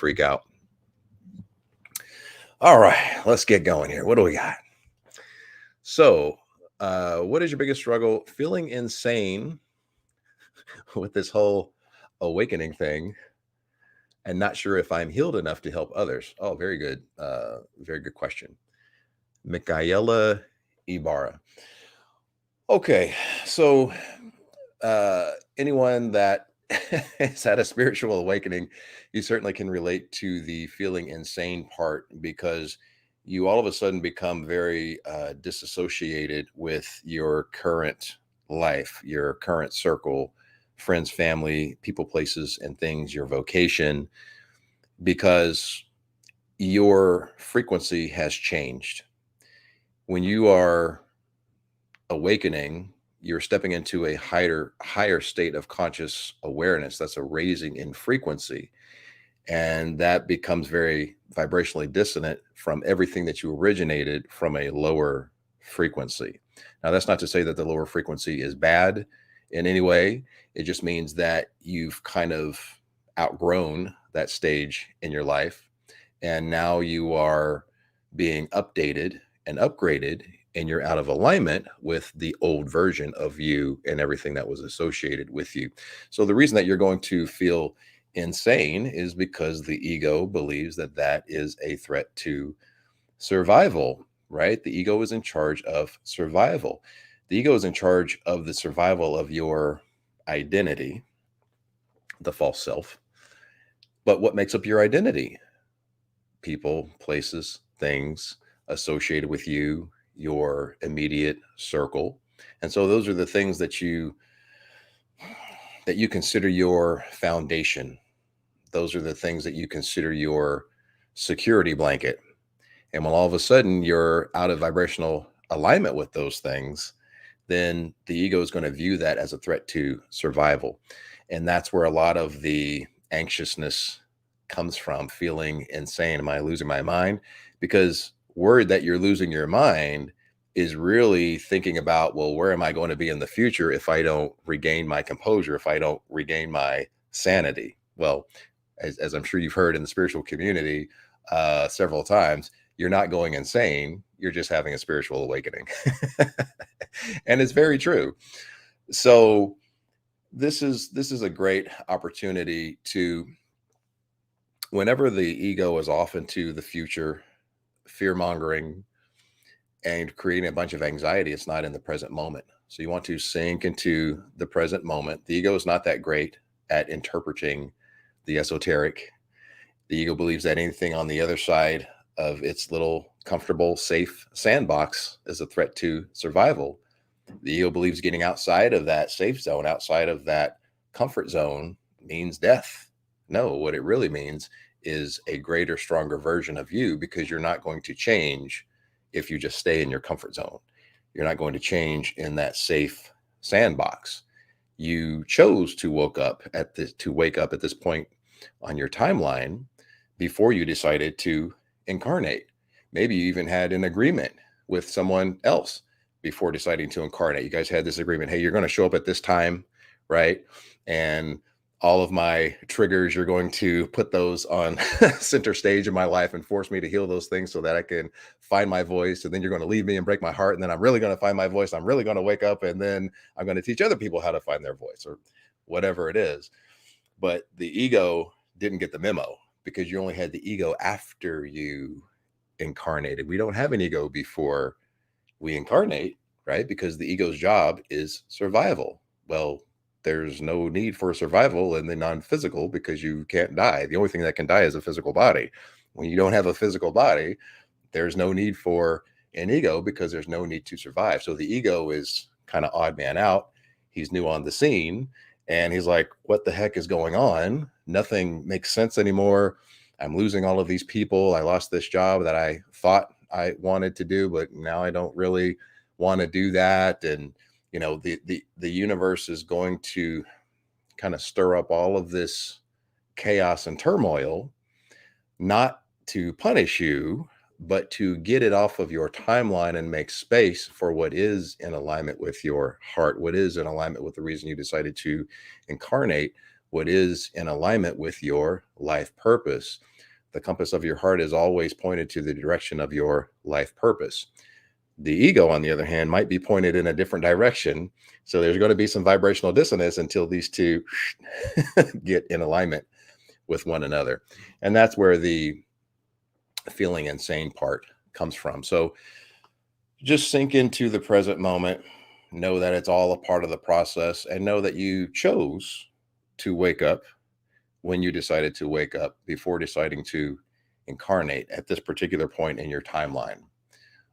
freak out. All right, let's get going here. What do we got? So, what is your biggest struggle? Feeling insane with this whole awakening thing and not sure if I'm healed enough to help others. Oh, very good. Very good question. Michaela Ibarra. Okay, so anyone that has had a spiritual awakening, you certainly can relate to the feeling insane part because you all of a sudden become very disassociated with your current life, your current circle, friends, family, people, places, and things, your vocation, because your frequency has changed. When you are awakening, you're stepping into a higher state of conscious awareness. That's a raising in frequency, and that becomes very vibrationally dissonant from everything that you originated from a lower frequency. Now, that's not to say that the lower frequency is bad in any way. It just means that you've kind of outgrown that stage in your life, and now you are being updated and upgraded, and you're out of alignment with the old version of you and everything that was associated with you. So the reason that you're going to feel insane is because the ego believes that that is a threat to survival, right? The ego is in charge of survival. The ego is in charge of the survival of your identity, the false self. But what makes up your identity? People, places, things associated with you, your immediate circle. And so those are the things that you consider your foundation. Those are the things that you consider your security blanket. And when all of a sudden you're out of vibrational alignment with those things, then the ego is going to view that as a threat to survival. And that's where a lot of the anxiousness comes from, feeling insane. Am I losing my mind? Because worried that you're losing your mind is really thinking about, well, where am I going to be in the future if I don't regain my composure, if I don't regain my sanity? Well, as I'm sure you've heard in the spiritual community several times, you're not going insane. You're just having a spiritual awakening. And it's very true. So this is a great opportunity to, whenever the ego is off into the future, fear mongering and creating a bunch of anxiety, it's not in the present moment. So you want to sink into the present moment. The ego is not that great at interpreting the esoteric. The ego believes that anything on the other side of its little comfortable, safe sandbox is a threat to survival. The ego believes getting outside of that safe zone, outside of that comfort zone, means death. No, what it really means is a greater, stronger version of you, because you're not going to change if you just stay in your comfort zone. You're not going to change in that safe sandbox. You chose to wake up at this point on your timeline before you decided to incarnate. Maybe you even had an agreement with someone else before deciding to incarnate. You guys had this agreement. Hey, you're going to show up at this time, right? And all of my triggers, you're going to put those on center stage in my life and force me to heal those things so that I can find my voice. And then you're going to leave me and break my heart. And then I'm really going to find my voice. I'm really going to wake up, and then I'm going to teach other people how to find their voice, or whatever it is. But the ego didn't get the memo, because you only had the ego after you incarnated. We don't have an ego before we incarnate, right? Because the ego's job is survival. Well, there's no need for survival in the non-physical, because you can't die. The only thing that can die is a physical body. When you don't have a physical body, there's no need for an ego, because there's no need to survive. So the ego is kind of odd man out. He's new on the scene, and he's like, what the heck is going on? Nothing makes sense anymore. I'm losing all of these people. I lost this job that I thought I wanted to do, but now I don't really want to do that. And the universe is going to kind of stir up all of this chaos and turmoil, not to punish you, but to get it off of your timeline and make space for what is in alignment with your heart, what is in alignment with the reason you decided to incarnate, what is in alignment with your life purpose. The compass of your heart is always pointed to the direction of your life purpose. The ego, on the other hand, might be pointed in a different direction. So there's going to be some vibrational dissonance until these two get in alignment with one another. And that's where the feeling insane part comes from. So just sink into the present moment, know that it's all a part of the process, and know that you chose to wake up when you decided to wake up before deciding to incarnate at this particular point in your timeline.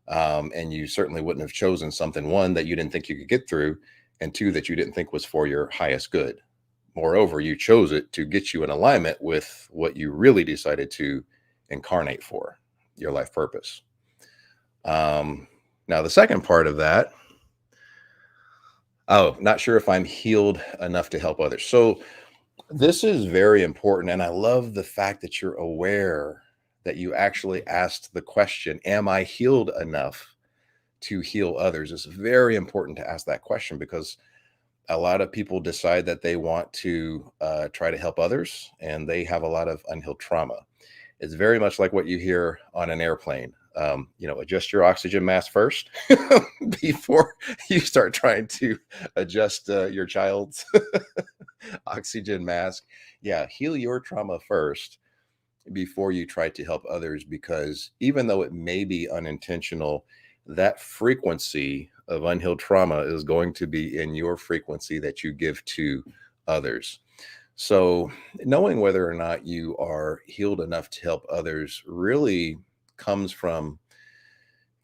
And you certainly wouldn't have chosen something, one, that you didn't think you could get through, and two, that you didn't think was for your highest good. Moreover, you chose it to get you in alignment with what you really decided to incarnate for, your life purpose. Now, the second part of that, not sure if I'm healed enough to help others. So this is very important. And I love the fact that you're aware that you actually asked the question, am I healed enough to heal others? It's very important to ask that question, because a lot of people decide that they want to try to help others, and they have a lot of unhealed trauma. It's very much like what you hear on an airplane. Adjust your oxygen mask first before you start trying to adjust your child's oxygen mask. Yeah, heal your trauma first before you try to help others, because even though it may be unintentional, that frequency of unhealed trauma is going to be in your frequency that you give to others. So knowing whether or not you are healed enough to help others really comes from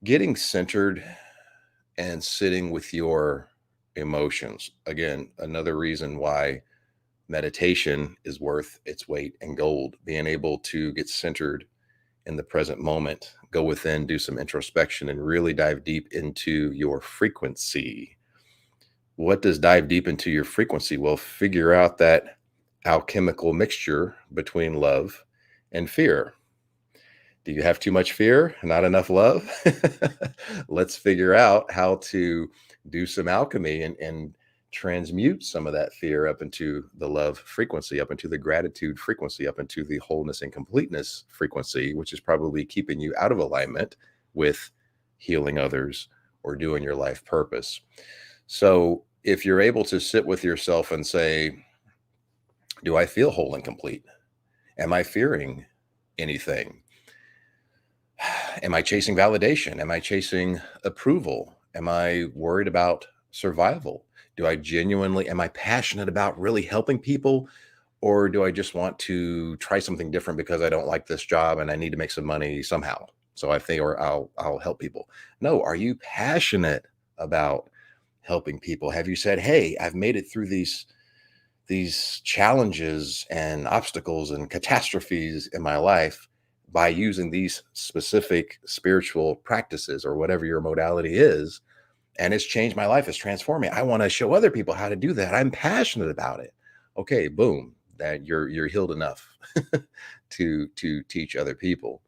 getting centered and sitting with your emotions. Again, another reason why meditation is worth its weight in gold. Being able to get centered in the present moment, go within, do some introspection, and really dive deep into your frequency. What does dive deep into your frequency? Well, figure out that alchemical mixture between love and fear. Do you have too much fear? Not enough love? Let's figure out how to do some alchemy and transmute some of that fear up into the love frequency, up into the gratitude frequency, up into the wholeness and completeness frequency, which is probably keeping you out of alignment with healing others or doing your life purpose. So if you're able to sit with yourself and say, do I feel whole and complete? Am I fearing anything? Am I chasing validation? Am I chasing approval? Am I worried about survival? Am I passionate about really helping people? Or do I just want to try something different because I don't like this job and I need to make some money somehow? So I think, or I'll help people. No, are you passionate about helping people? Have you said, hey, I've made it through these challenges and obstacles and catastrophes in my life by using these specific spiritual practices or whatever your modality is, and it's changed my life, it's transformed me. I want to show other people how to do that. I'm passionate about it. Okay, boom, that you're healed enough to teach other people.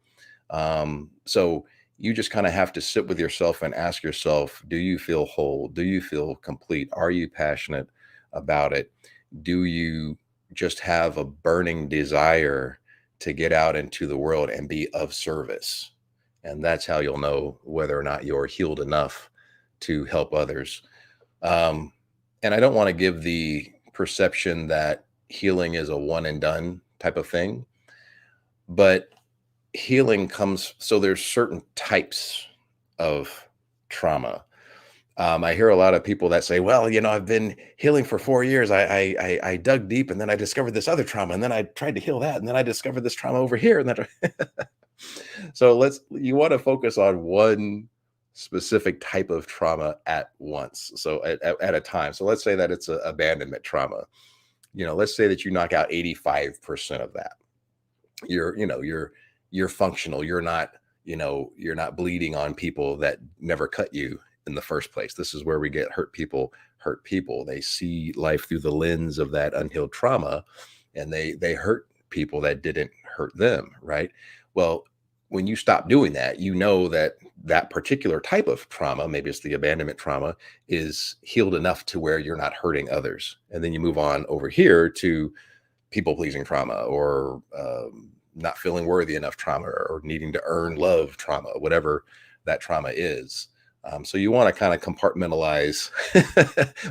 So you just kind of have to sit with yourself and ask yourself, do you feel whole? Do you feel complete? Are you passionate about it? Do you just have a burning desire to get out into the world and be of service? And that's how you'll know whether or not you're healed enough to help others. And I don't want to give the perception that healing is a one and done type of thing, but healing comes, so there's certain types of trauma. I hear a lot of people that say, well, I've been healing for 4 years. I dug deep, and then I discovered this other trauma, and then I tried to heal that, and then I discovered this trauma over here. And then so you want to focus on one specific type of trauma at once. So at a time. So let's say that it's an abandonment trauma. Let's say that you knock out 85% of that. You're functional. You're not bleeding on people that never cut you in the first place. This is where we get hurt people. They see life through the lens of that unhealed trauma, and they hurt people that didn't hurt them, right? Well, when you stop doing that, that particular type of trauma, maybe it's the abandonment trauma, is healed enough to where you're not hurting others. And then you move on over here to people-pleasing trauma, or not feeling worthy enough trauma, or needing to earn love trauma, whatever that trauma is. So you want to kind of compartmentalize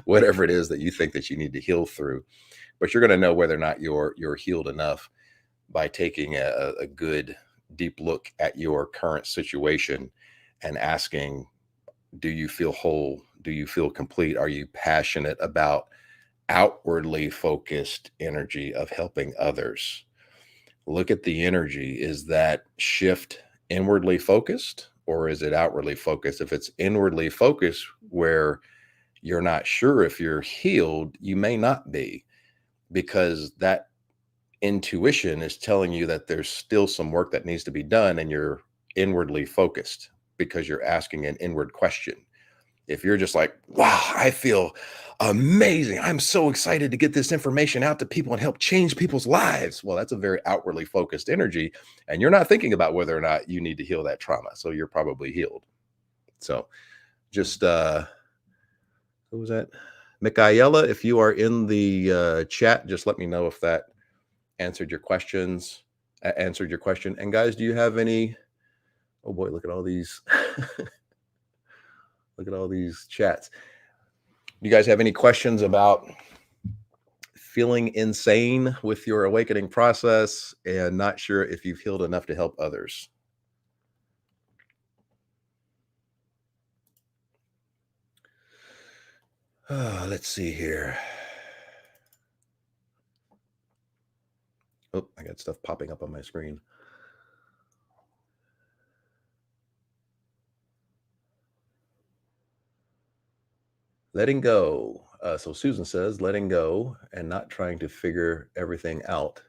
whatever it is that you think that you need to heal through, but you're going to know whether or not you're healed enough by taking a good deep look at your current situation and asking, do you feel whole? Do you feel complete? Are you passionate about outwardly focused energy of helping others? Look at the energy. Is that shift inwardly focused, or is it outwardly focused? If it's inwardly focused, where you're not sure if you're healed, you may not be, because that intuition is telling you that there's still some work that needs to be done, and you're inwardly focused because you're asking an inward question. If you're just like, wow, I feel amazing, I'm so excited to get this information out to people and help change people's lives, well, that's a very outwardly focused energy, and you're not thinking about whether or not you need to heal that trauma, so you're probably healed. So just who was that? Michaela, if you are in the chat, just let me know if that answered your questions, answered your question. And guys, do you have any, oh boy, look at all these look at all these chats. Do you guys have any questions about feeling insane with your awakening process and not sure if you've healed enough to help others? Let's see here. Oh, I got stuff popping up on my screen. Letting go. So Susan says, letting go and not trying to figure everything out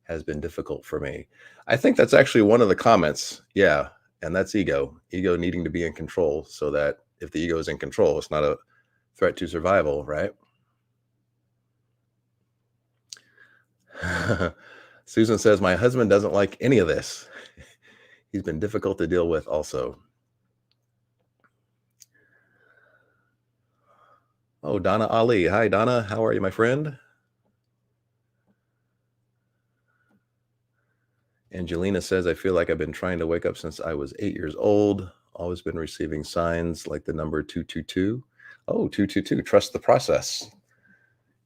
has been difficult for me. I think that's actually one of the comments. Yeah. And that's ego needing to be in control, so that if the ego is in control, it's not a threat to survival, right? Susan says, my husband doesn't like any of this. He's been difficult to deal with also. Oh, Donna Ali. Hi, Donna. How are you, my friend? Angelina says, I feel like I've been trying to wake up since I was 8 years old. Always been receiving signs like the number 222. Oh, 222. Trust the process.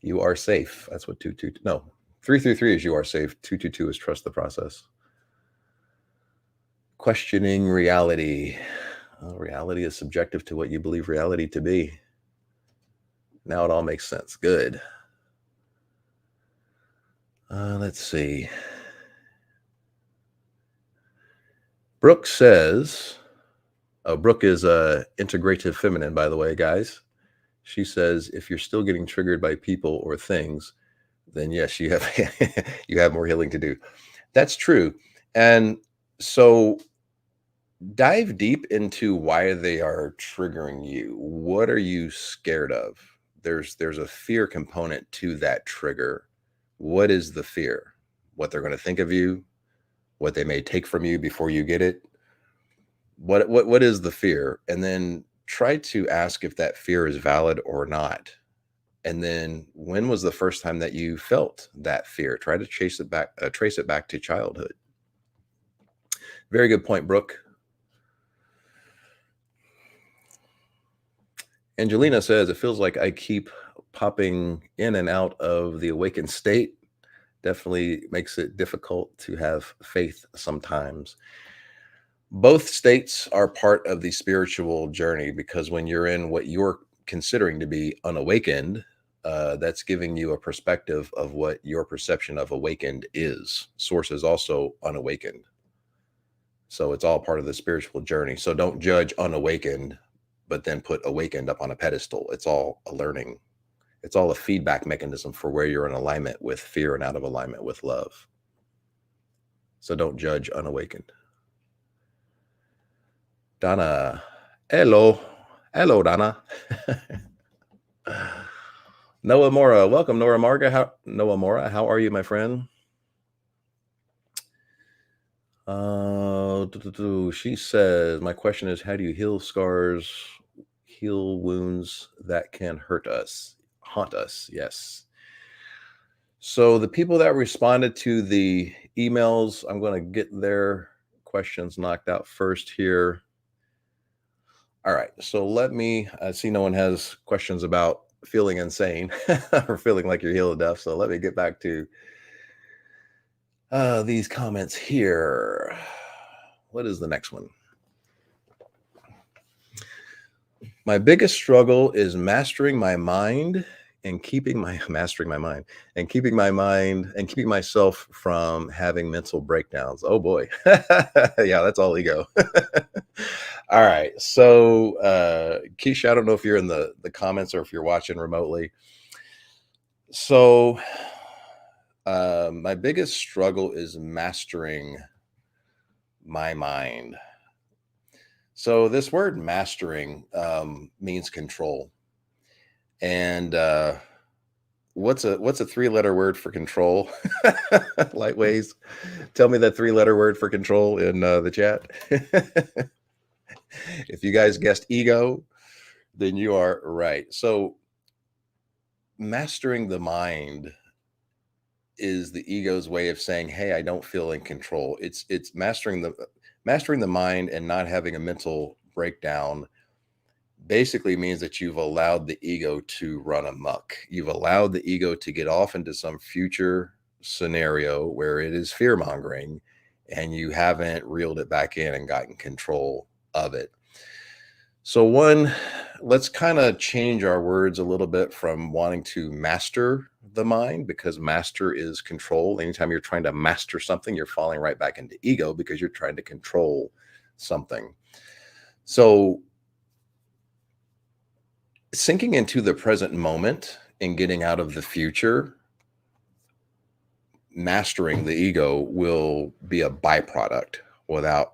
You are safe. That's what 222. No, 333 is you are safe. 222 is trust the process. Questioning reality. Reality is subjective to what you believe reality to be. Now it all makes sense. Good. Let's see. Brooke says, oh, Brooke is integrative feminine, by the way, guys. She says, if you're still getting triggered by people or things, then yes, you have you have more healing to do. That's true. And so dive deep into why they are triggering you. What are you scared of? There's a fear component to that trigger. What is the fear? What they're going to think of you, what they may take from you before you get it. What is the fear? And then try to ask if that fear is valid or not. And then when was the first time that you felt that fear? Try to trace it back to childhood. Very good point, Brooke. Angelina says, it feels like I keep popping in and out of the awakened state. Definitely makes it difficult to have faith sometimes. Both states are part of the spiritual journey, because when you're in what you're considering to be unawakened, that's giving you a perspective of what your perception of awakened is. Source is also unawakened. So it's all part of the spiritual journey. So don't judge unawakened, but then put awakened up on a pedestal. It's all a learning. It's all a feedback mechanism for where you're in alignment with fear and out of alignment with love. So don't judge unawakened. Donna, hello. Hello, Donna. Noah Mora, welcome, Noah Mora, how are you, my friend? She says, my question is, how do you heal scars, heal wounds that can haunt us? Yes. So the people that responded to the emails, I'm going to get their questions knocked out first here. All right. So let me I see no one has questions about feeling insane or feeling like you're healed deaf. So let me get back to these comments here. What is the next one? My biggest struggle is mastering my mind and keeping my mastering my mind and keeping my mind and keeping myself from having mental breakdowns. Oh boy. Yeah, that's all ego. All right. So Keisha, I don't know if you're in the comments or if you're watching remotely. So my biggest struggle is mastering my mind. So this word mastering means control. And what's a three-letter word for control? Lightways. Tell me that three-letter word for control in the chat. If you guys guessed ego, then you are right. So mastering the mind is the ego's way of saying, "Hey, I don't feel in control." It's mastering the mind and not having a mental breakdown basically means that you've allowed the ego to run amok. You've allowed the ego to get off into some future scenario where it is fear mongering, and you haven't reeled it back in and gotten control of it. So, one, let's kind of change our words a little bit from wanting to master the mind, because master is control. Anytime you're trying to master something, you're falling right back into ego because you're trying to control something. So, sinking into the present moment and getting out of the future, mastering the ego will be a byproduct without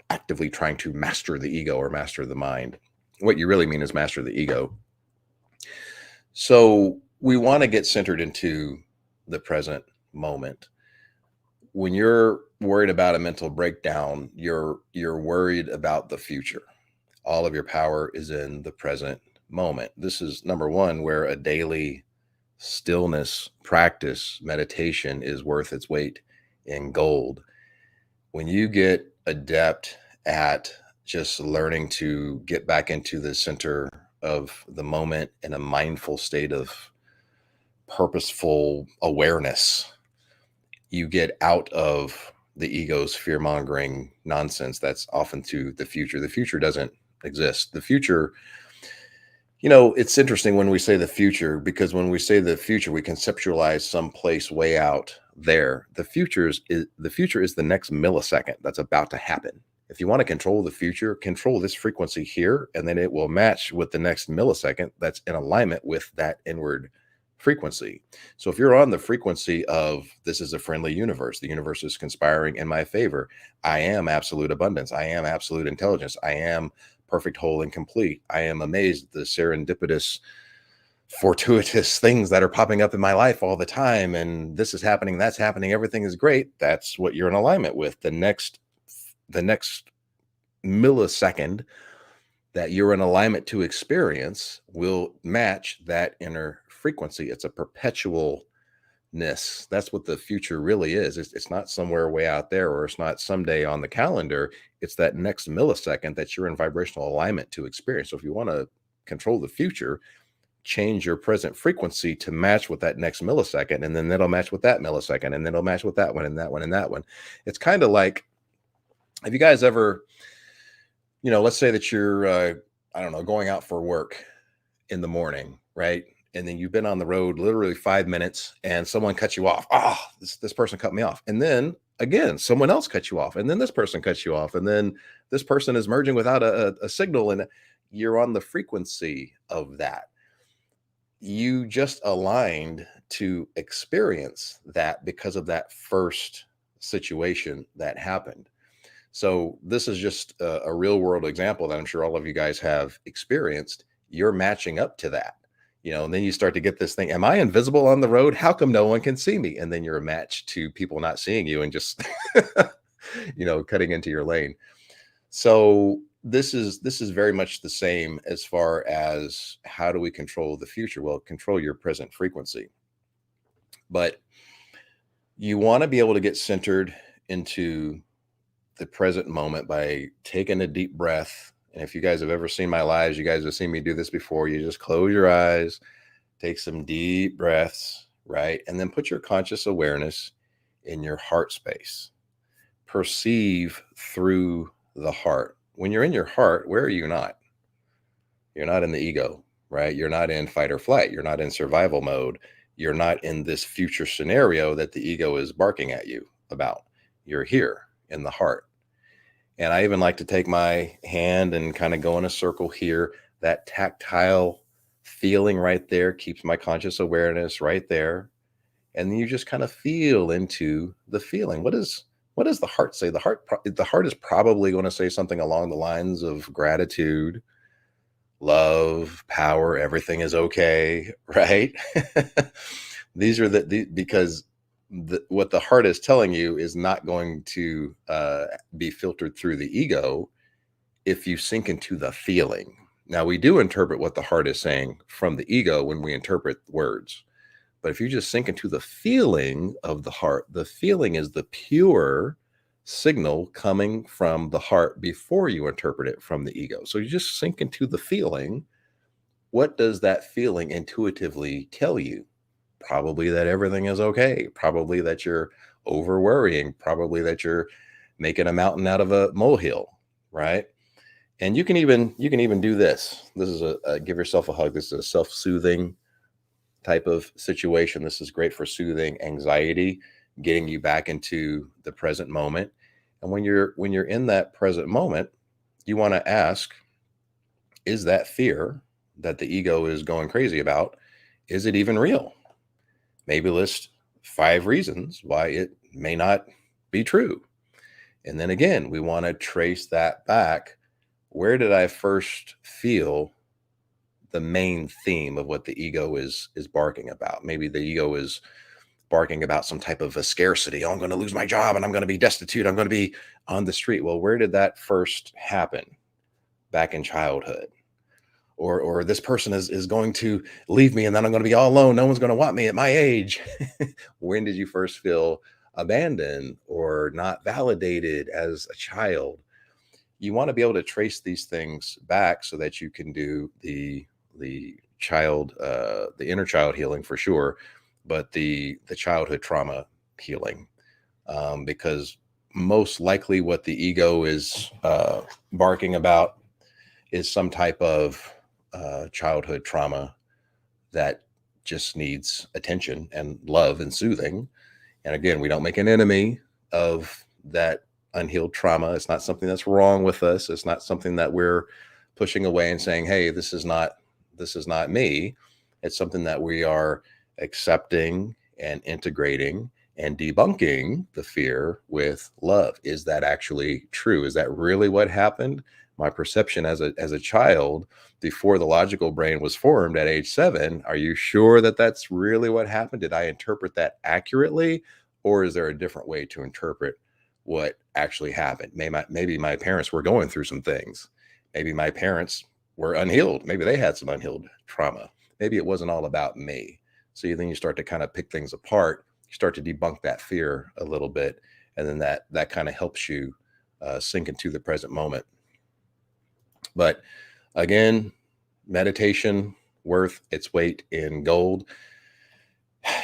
actively trying to master the ego or master the mind. What you really mean is master the ego. So we want to get centered into the present moment. When you're worried about a mental breakdown, you're worried about the future. All of your power is in the present moment. This is number one, where a daily stillness practice, meditation, is worth its weight in gold. When you get adept at just learning to get back into the center of the moment in a mindful state of purposeful awareness, you get out of the ego's fear mongering nonsense that's often to the future. The future doesn't exist. The future, it's interesting when we say the future, because when we say the future, we conceptualize some place way out there. The future is the next millisecond that's about to happen. If you want to control the future, control this frequency here, and then it will match with the next millisecond that's in alignment with that inward frequency. So if you're on the frequency of this is a friendly universe, the universe is conspiring in my favor. I am absolute abundance. I am absolute intelligence. I am perfect, whole, and complete. I am amazed at the serendipitous, fortuitous things that are popping up in my life all the time. And this is happening, that's happening, everything is great. That's what you're in alignment with. The next millisecond that you're in alignment to experience will match that inner frequency. It's a perpetualness. That's what the future really is. It's not somewhere way out there, or it's not someday on the calendar. It's that next millisecond that you're in vibrational alignment to experience. So if you want to control the future, change your present frequency to match with that next millisecond, and then that'll match with that millisecond, and then it'll match with that one and that one and that one. It's kind of like, have you guys ever, let's say that you're, I don't know, going out for work in the morning, right? And then you've been on the road literally 5 minutes and someone cuts you off. This person cut me off. And then again, someone else cuts you off. And then this person cuts you off. And then this person is merging without a signal. And you're on the frequency of that. You just aligned to experience that because of that first situation that happened. So this is just a real world example that I'm sure all of you guys have experienced. You're matching up to that, and then you start to get this thing. Am I invisible on the road? How come no one can see me? And then you're a match to people not seeing you and just, cutting into your lane. So this is very much the same as far as how do we control the future? Well, control your present frequency. But you want to be able to get centered into the present moment by taking a deep breath. And if you guys have ever seen my lives, you guys have seen me do this before. You just close your eyes, take some deep breaths, right? And then put your conscious awareness in your heart space. Perceive through the heart. When you're in your heart, where are you not? You're not in the ego, right? You're not in fight or flight. You're not in survival mode. You're not in this future scenario that the ego is barking at you about. You're here in the heart. And I even like to take my hand and kind of go in a circle here. That tactile feeling right there keeps my conscious awareness right there. And then you just kind of feel into the feeling. What does the heart say? The heart is probably going to say something along the lines of gratitude, love, power, everything is okay, right? These are because what the heart is telling you is not going to be filtered through the ego if you sink into the feeling. Now, we do interpret what the heart is saying from the ego when we interpret words. But if you just sink into the feeling of the heart, the feeling is the pure signal coming from the heart before you interpret it from the ego. So you just sink into the feeling. What does that feeling intuitively tell you? Probably that everything is okay. Probably that you're over worrying. Probably that you're making a mountain out of a molehill, right? And you can even do this. This is a give yourself a hug. This is a self-soothing type of situation. This is great for soothing anxiety, getting you back into the present moment. And when you're in that present moment, you want to ask, is that fear that the ego is going crazy about, is it even real? Maybe list 5 reasons why it may not be true. And then again, we want to trace that back. Where did I first feel the main theme of what the ego is barking about? Maybe the ego is barking about some type of a scarcity. Oh, I'm going to lose my job and I'm going to be destitute. I'm going to be on the street. Well, where did that first happen? Back in childhood. Or this person is going to leave me and then I'm going to be all alone. No one's going to want me at my age. When did you first feel abandoned or not validated as a child? You want to be able to trace these things back so that you can do the child, the inner child healing for sure, but the childhood trauma healing, because most likely what the ego is barking about is some type of childhood trauma that just needs attention and love and soothing. And again, we don't make an enemy of that unhealed trauma. It's not something that's wrong with us. It's not something that we're pushing away and saying, hey, this is not me. It's something that we are accepting and integrating and debunking the fear with love. Is that actually true? Is that really what happened? My perception as a child before the logical brain was formed at age 7, are you sure that that's really what happened? Did I interpret that accurately? Or is there a different way to interpret what actually happened? Maybe my parents were going through some things. Maybe my parents were unhealed. Maybe they had some unhealed trauma. Maybe it wasn't all about me. So then you start to kind of pick things apart. You start to debunk that fear a little bit. And then that kind of helps you sink into the present moment. But again, meditation worth its weight in gold.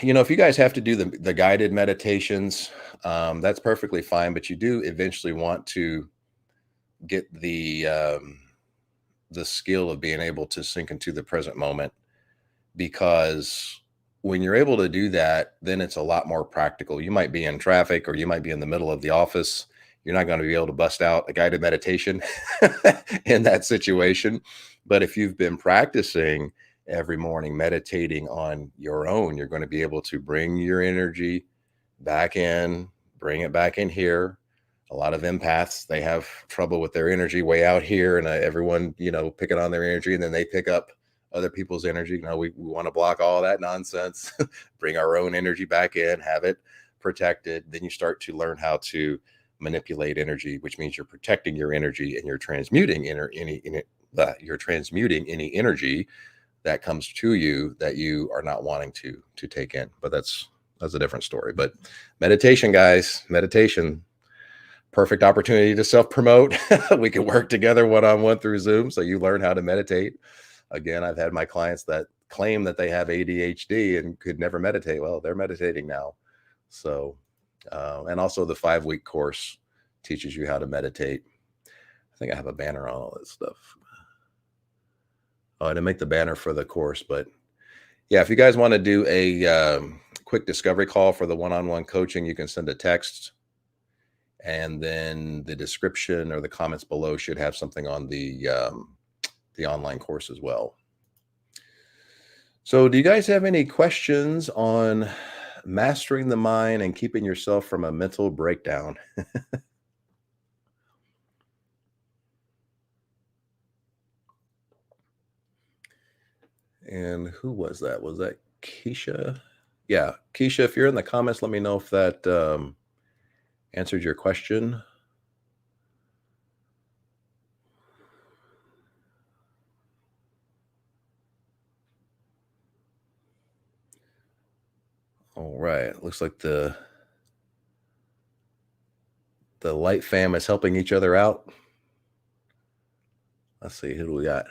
If you guys have to do the guided meditations, that's perfectly fine. But you do eventually want to get the skill of being able to sink into the present moment, because when you're able to do that, then it's a lot more practical. You might be in traffic or you might be in the middle of the office. You're not going to be able to bust out a guided meditation in that situation. But if you've been practicing every morning, meditating on your own, you're going to be able to bring your energy back in, bring it back in here. A lot of empaths, they have trouble with their energy way out here, and everyone, picking on their energy, and then they pick up other people's energy. We want to block all that nonsense, bring our own energy back in, have it protected. Then you start to learn how to manipulate energy, which means you're protecting your energy and you're transmuting you're transmuting any energy that comes to you that you are not wanting to take in. But that's That's a different story. But meditation, guys, meditation, perfect opportunity to self promote. We can work together one on one through Zoom. So you learn how to meditate. Again, I've had my clients that claim that they have ADHD and could never meditate. Well, they're meditating now. So, and also the 5-week course teaches you how to meditate. I think I have a banner on all this stuff. Oh, I didn't make the banner for the course, but yeah, if you guys want to do a quick discovery call for the one-on-one coaching, you can send a text, and then the description or the comments below should have something on the online course as well. So do you guys have any questions on mastering the mind and keeping yourself from a mental breakdown? And who was that? Was that Keisha? Yeah, Keisha, if you're in the comments, let me know if that answered your question. All right. Looks like the light fam is helping each other out. Let's see, who do we got?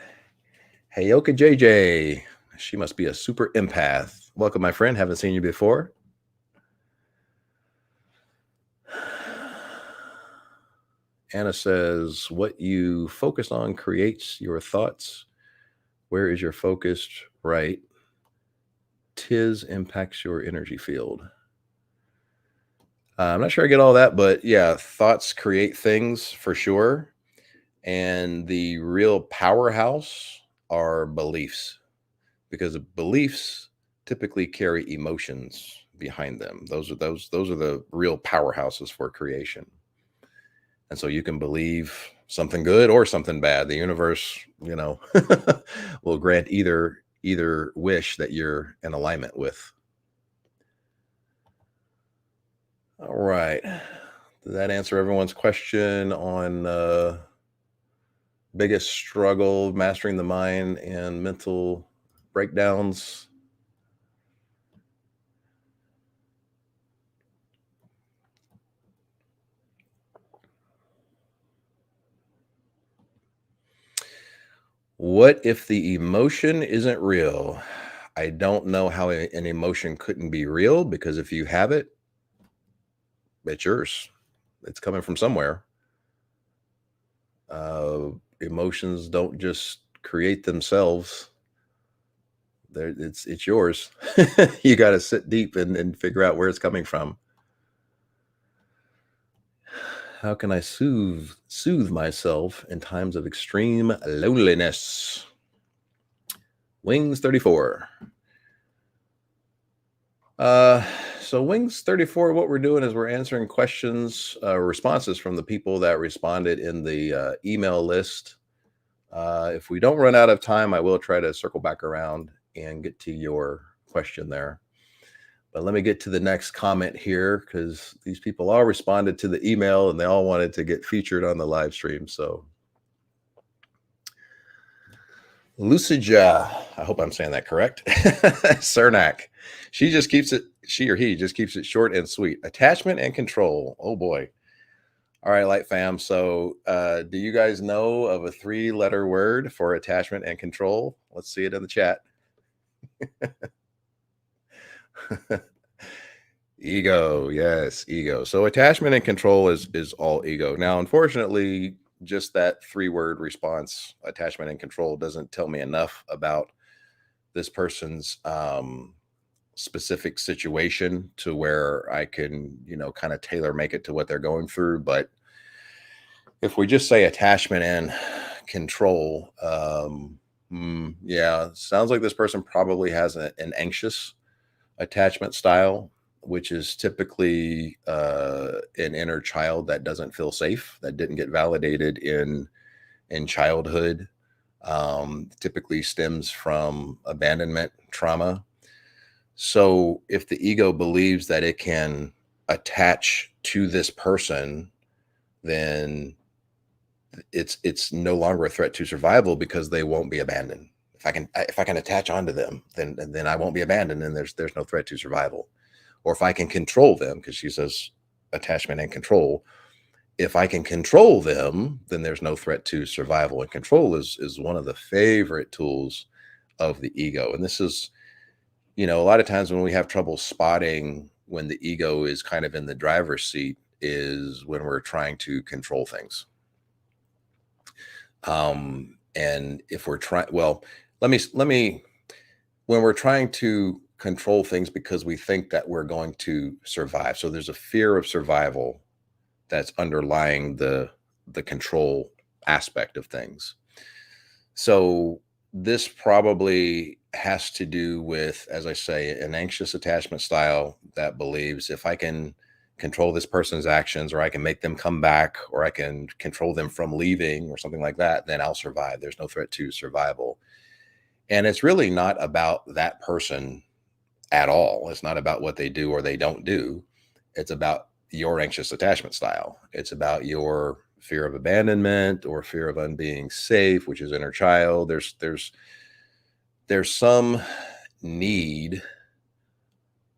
Heyoka JJ. She must be a super empath. Welcome, my friend. Haven't seen you before. Anna says, what you focus on creates your thoughts. Where is your focus? Right. Tis impacts your energy field. I'm not sure I get all that, but yeah, thoughts create things for sure. And the real powerhouse are beliefs, because beliefs typically carry emotions behind them. Those are the real powerhouses for creation. And so you can believe something good or something bad. The universe, will grant either wish that you're in alignment with. All right. Did that answer everyone's question on biggest struggle, mastering the mind and mental breakdowns? What if the emotion isn't real? I don't know how an emotion couldn't be real, because if you have it, it's yours. It's coming from somewhere. Emotions don't just create themselves. It's yours. You got to sit deep and figure out where it's coming from. How can I soothe myself in times of extreme loneliness? Wings 34. So Wings 34, what we're doing is we're answering questions, responses from the people that responded in the email list. If we don't run out of time, I will try to circle back around and get to your question there. But let me get to the next comment here, because these people all responded to the email and they all wanted to get featured on the live stream. So Lucija, I hope I'm saying that correct. Cernak. She or he just keeps it short and sweet. Attachment and control. Oh boy. All right, Light Fam. So do you guys know of a 3-letter word for attachment and control? Let's see it in the chat. Ego. Yes, ego. So attachment and control is all ego. Now, unfortunately, just that 3-word response, attachment and control, doesn't tell me enough about this person's specific situation to where I can, kind of tailor make it to what they're going through. But if we just say attachment and control, yeah, sounds like this person probably has an anxious attachment style, which is typically an inner child that doesn't feel safe, that didn't get validated in childhood. Typically stems from abandonment trauma. So if the ego believes that it can attach to this person, then it's no longer a threat to survival, because they won't be abandoned. If I can attach onto them, then I won't be abandoned, and there's no threat to survival. or if I can control them, because she says attachment and control. If I can control them, then there's no threat to survival. And control is one of the favorite tools of the ego. And this is, a lot of times when we have trouble spotting when the ego is kind of in the driver's seat is when we're trying to control things. And if we're trying, well, let me, when we're trying to control things because we think that we're going to survive. So there's a fear of survival that's underlying the control aspect of things. So this probably has to do with, as I say, an anxious attachment style that believes if I can control this person's actions, or I can make them come back, or I can control them from leaving or something like that, then I'll survive. There's no threat to survival. And it's really not about that person at all. It's not about what they do or they don't do. It's about your anxious attachment style. It's about your fear of abandonment or fear of unbeing safe, which is inner child. There's some need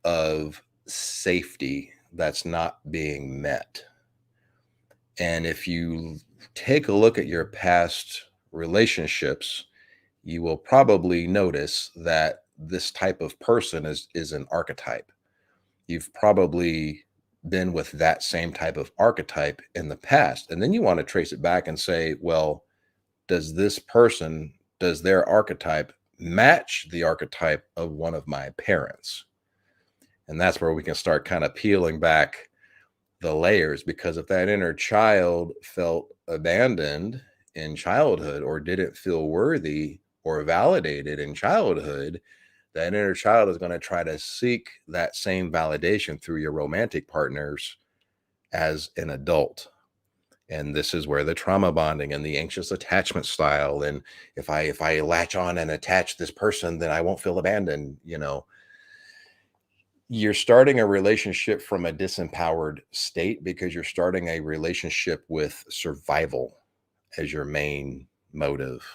of safety that's not being met. And if you take a look at your past relationships, you will probably notice that this type of person is an archetype. You've probably been with that same type of archetype in the past. And then you want to trace it back and say, well, does their archetype match the archetype of one of my parents? And that's where we can start kind of peeling back the layers, because if that inner child felt abandoned in childhood or didn't feel worthy or validated in childhood, that inner child is going to try to seek that same validation through your romantic partners as an adult. And this is where the trauma bonding and the anxious attachment style, and if I latch on and attach this person, then I won't feel abandoned. You're starting a relationship from a disempowered state because you're starting a relationship with survival as your main motive.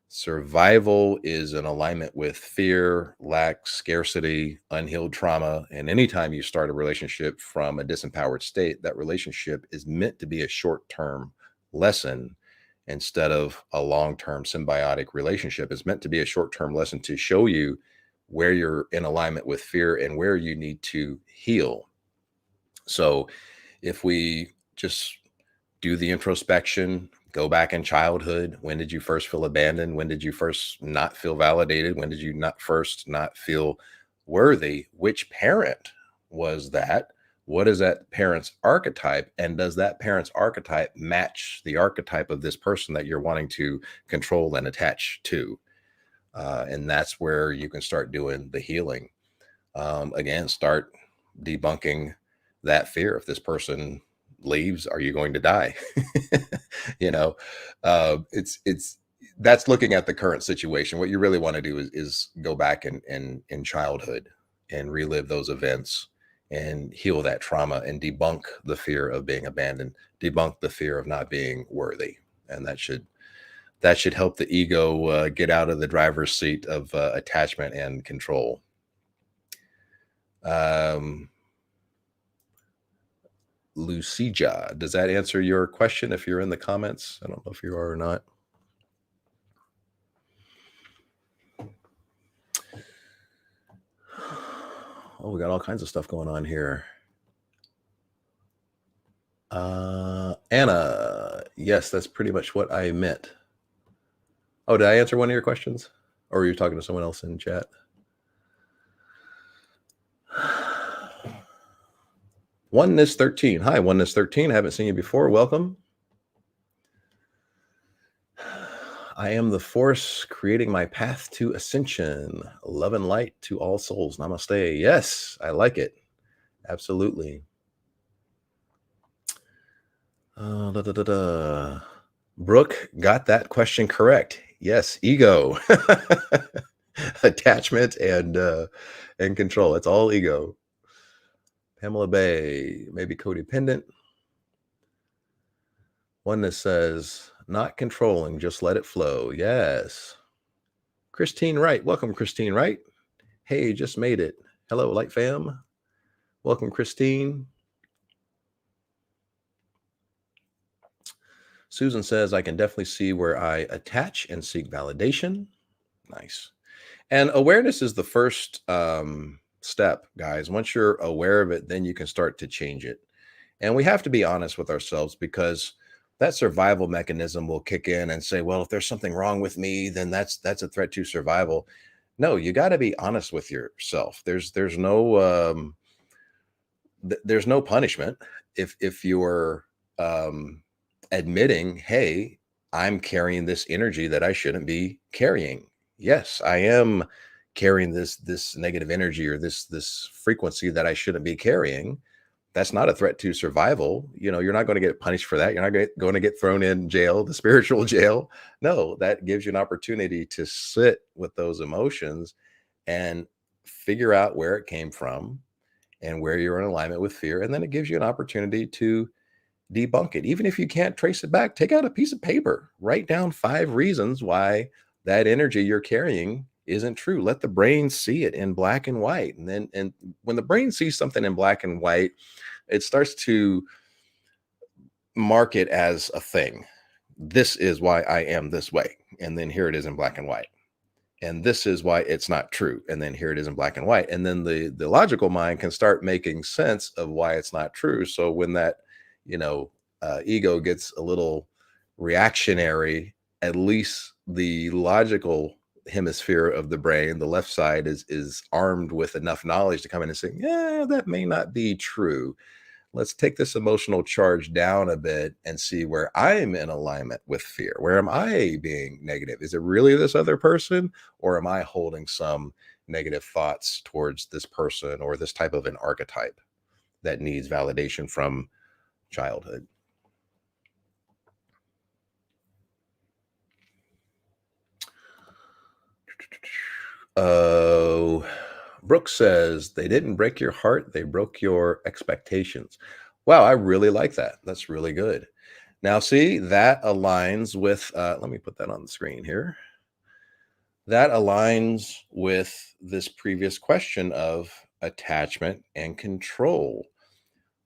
Survival is in alignment with fear, lack, scarcity, unhealed trauma. And anytime you start a relationship from a disempowered state, that relationship is meant to be a short-term lesson instead of a long-term symbiotic relationship. It's meant to be a short-term lesson to show you where you're in alignment with fear and where you need to heal. So if we just do the introspection, go back in childhood. When did you first feel abandoned? When did you first not feel validated? When did you not feel worthy? Which parent was that? What is that parent's archetype? And does that parent's archetype match the archetype of this person that you're wanting to control and attach to? And that's where you can start doing the healing. Again, start debunking that fear. If this person leaves, are you going to die? It's that's looking at the current situation. What you really want to do is go back in childhood and relive those events and heal that trauma and debunk the fear of being abandoned, debunk the fear of not being worthy. And that should help the ego get out of the driver's seat of attachment and control. Lucija, does that answer your question? If you're in the comments, I don't know if you are or not. Oh, we got all kinds of stuff going on here. Anna, yes, that's pretty much what I meant. Oh, did I answer one of your questions? Or were you talking to someone else in chat? Oneness 13. Hi, Oneness 13. I haven't seen you before. Welcome. I am the force creating my path to ascension. Love and light to all souls. Namaste. Yes, I like it. Absolutely. Brooke got that question correct. Yes, ego, attachment, and control. It's all ego. Pamela Bay, maybe codependent. Oneness says, not controlling, just let it flow. Yes. Christine Wright. Welcome, Christine Wright. Hey, just made it. Hello, Light Fam. Welcome, Christine. Susan says, I can definitely see where I attach and seek validation. Nice. And awareness is the first step, guys. Once you're aware of it, then you can start to change it. And we have to be honest with ourselves, because that survival mechanism will kick in and say, well, if there's something wrong with me, then that's a threat to survival. No, you got to be honest with yourself. There's no punishment if you're admitting, hey, I'm carrying this energy that I shouldn't be carrying. Yes, I am carrying this negative energy, or this frequency that I shouldn't be carrying. That's not a threat to survival. You're not going to get punished for that. You're not going to get thrown in jail, the spiritual jail. No, that gives you an opportunity to sit with those emotions and figure out where it came from and where you're in alignment with fear. And then it gives you an opportunity to debunk it. Even if you can't trace it back, take out a piece of paper, write down 5 reasons why that energy you're carrying isn't true. Let the brain see it in black and white. And when the brain sees something in black and white, it starts to mark it as a thing. This is why I am this way. And then here it is in black and white. And this is why it's not true. And then here it is in black and white. And then the logical mind can start making sense of why it's not true. So when that, ego gets a little reactionary, at least the logical hemisphere of the brain, the left side, is armed with enough knowledge to come in and say, yeah, that may not be true. Let's take this emotional charge down a bit and see where I'm in alignment with fear. Where am I being negative? Is it really this other person, or am I holding some negative thoughts towards this person or this type of an archetype that needs validation from childhood? Oh, Brooke says, they didn't break your heart, they broke your expectations. Wow, I really like that. That's really good. Now, see, that aligns with, let me put that on the screen here. That aligns with this previous question of attachment and control.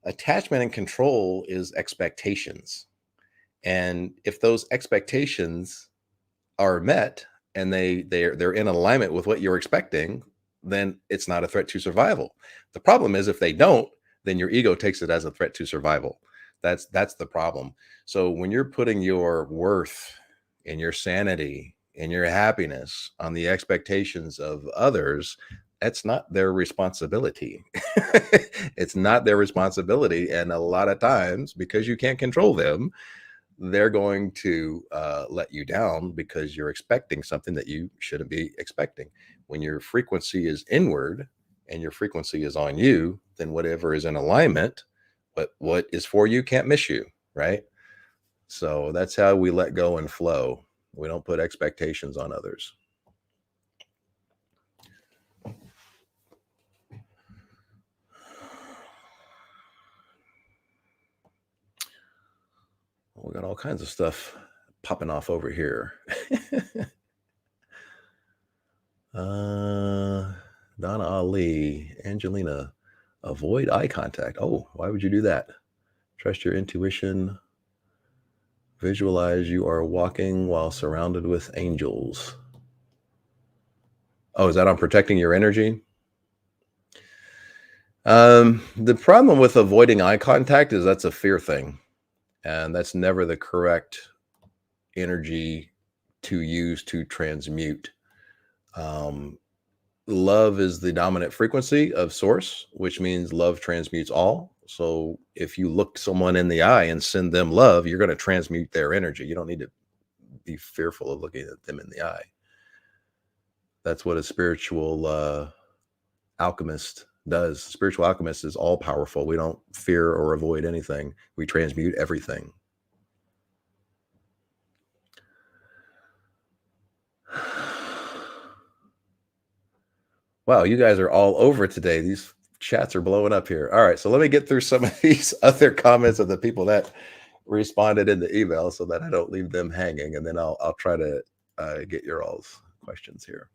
Attachment and control is expectations. And if those expectations are met and they're in alignment with what you're expecting, then it's not a threat to survival. The problem is if they don't, then your ego takes it as a threat to survival. That's the problem. So when you're putting your worth and your sanity and your happiness on the expectations of others, that's not their responsibility. It's not their responsibility. And a lot of times, because you can't control them, they're going to let you down because you're expecting something that you shouldn't be expecting. When your frequency is inward and your frequency is on you, then whatever is in alignment, what is for you can't miss you, right? So that's how we let go and flow. We don't put expectations on others. We got all kinds of stuff popping off over here. Donna Ali, Angelina, avoid eye contact. Oh, why would you do that? Trust your intuition. Visualize you are walking while surrounded with angels. Oh, is that on protecting your energy? The problem with avoiding eye contact is that's a fear thing. And that's never the correct energy to use to transmute. Love is the dominant frequency of source, which means love transmutes all. So if you look someone in the eye and send them love, you're going to transmute their energy. You don't need to be fearful of looking at them in the eye. That's what a spiritual alchemist does. Spiritual alchemist is all powerful. We don't fear or avoid anything. We transmute everything. Wow, you guys are all over today. These chats are blowing up here. All right, so let me get through some of these other comments of the people that responded in the email so that I don't leave them hanging, and then I'll try to get your all's questions here.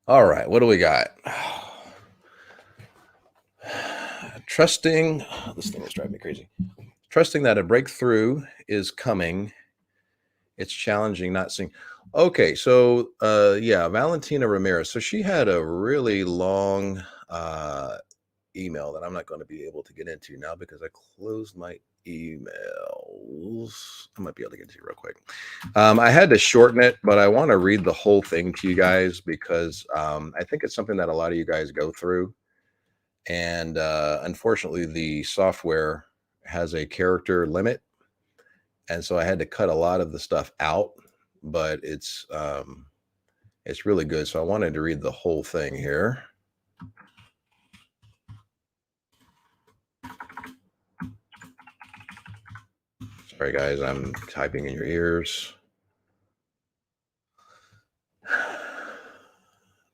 All right, what do we got? Trusting, this thing is driving me crazy. Trusting that a breakthrough is coming. It's challenging not seeing. Okay, so yeah, Valentina Ramirez. So she had a really long email that I'm not going to be able to get into now because I closed my emails. I might be able to get to real quick. I had to shorten it, but I want to read the whole thing to you guys because I think it's something that a lot of you guys go through. And unfortunately, the software has a character limit. And so I had to cut a lot of the stuff out, but it's really good. So I wanted to read the whole thing here. Sorry, guys, I'm typing in your ears.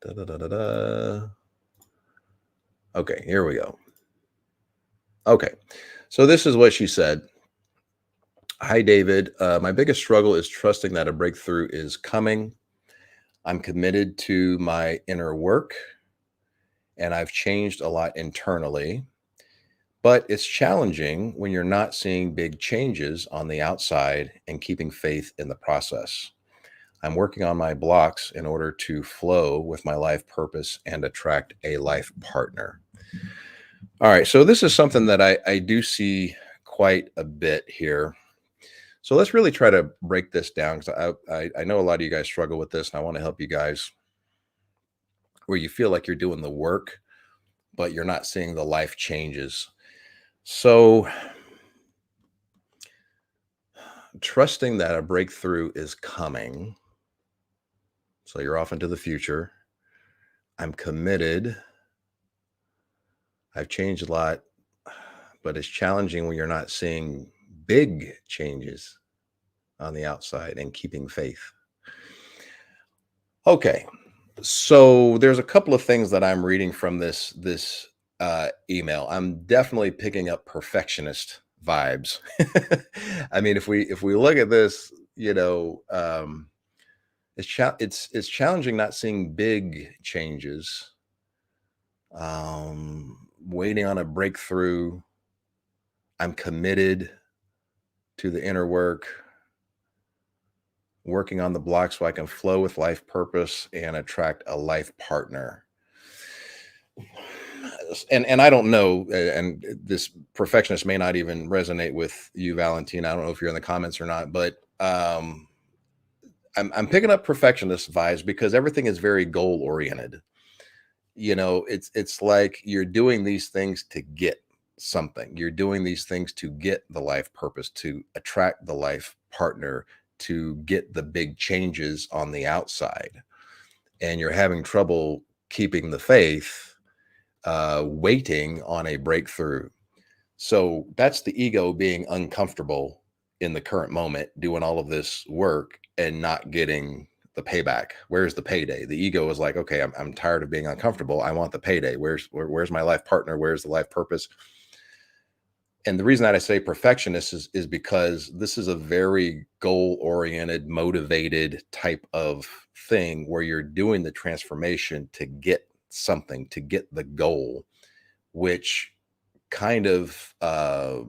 Da, da, da, da, da. Okay, here we go. Okay, so this is what she said. Hi, David. My biggest struggle is trusting that a breakthrough is coming. I'm committed to my inner work, and I've changed a lot internally. But it's challenging when you're not seeing big changes on the outside and keeping faith in the process. I'm working on my blocks in order to flow with my life purpose and attract a life partner. All right, so this is something that I do see quite a bit here. So let's really try to break this down because I know a lot of you guys struggle with this, and I want to help you guys where you feel like you're doing the work, but you're not seeing the life changes. So trusting that a breakthrough is coming. So you're off into the future. I'm committed. I've changed a lot, but it's challenging when you're not seeing big changes on the outside and keeping faith. Okay. So there's a couple of things that I'm reading from this email. I'm definitely picking up perfectionist vibes. I mean, if we look at this, it's challenging not seeing big changes. Waiting on a breakthrough. I'm committed to the inner work, working on the block so I can flow with life purpose and attract a life partner. And I don't know, and this perfectionist may not even resonate with you, Valentina. I don't know if you're in the comments or not, but I'm picking up perfectionist vibes because everything is very goal oriented. It's like you're doing these things to get something. You're doing these things to get the life purpose, to attract the life partner, to get the big changes on the outside. And you're having trouble keeping the faith, waiting on a breakthrough. So that's the ego being uncomfortable in the current moment, doing all of this work and not getting the payback. Where's the payday? The ego is like, okay, I'm tired of being uncomfortable. I want the payday. Where's my life partner? Where's the life purpose? And the reason that I say perfectionist is because this is a very goal oriented, motivated type of thing where you're doing the transformation to get something, to get the goal, which kind of not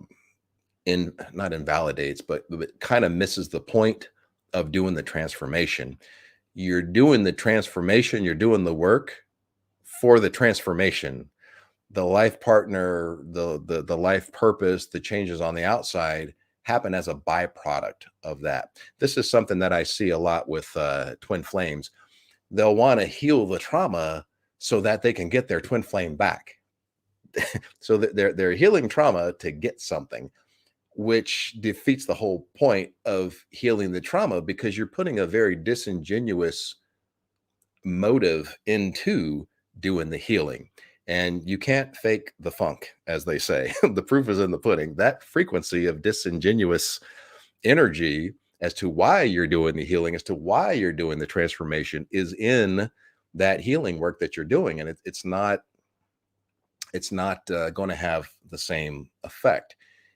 invalidates, but it kind of misses the point of doing the transformation. You're doing the transformation, you're doing the work for the transformation. The life partner, the life purpose, the changes on the outside happen as a byproduct of that. This is something that I see a lot with twin flames. They'll want to heal the trauma so that they can get their twin flame back. So that they're healing trauma to get something, which defeats the whole point of healing the trauma because you're putting a very disingenuous motive into doing the healing. And you can't fake the funk, as they say. The proof is in the pudding. That frequency of disingenuous energy as to why you're doing the healing, as to why you're doing the transformation, is in that healing work that you're doing. And it's not going to have the same effect.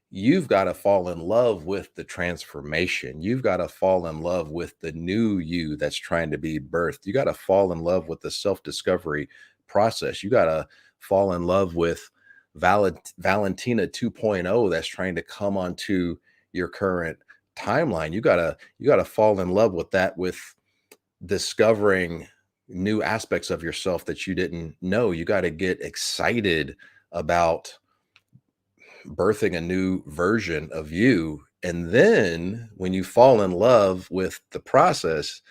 You've got to fall in love with the transformation. You've got to fall in love with the new you that's trying to be birthed. You got to fall in love with the self-discovery process. You got to fall in love with Valentina 2.0 that's trying to come onto your current timeline. You gotta fall in love with that, with discovering new aspects of yourself that you didn't know. You got to get excited about birthing a new version of you. And then when you fall in love with the process,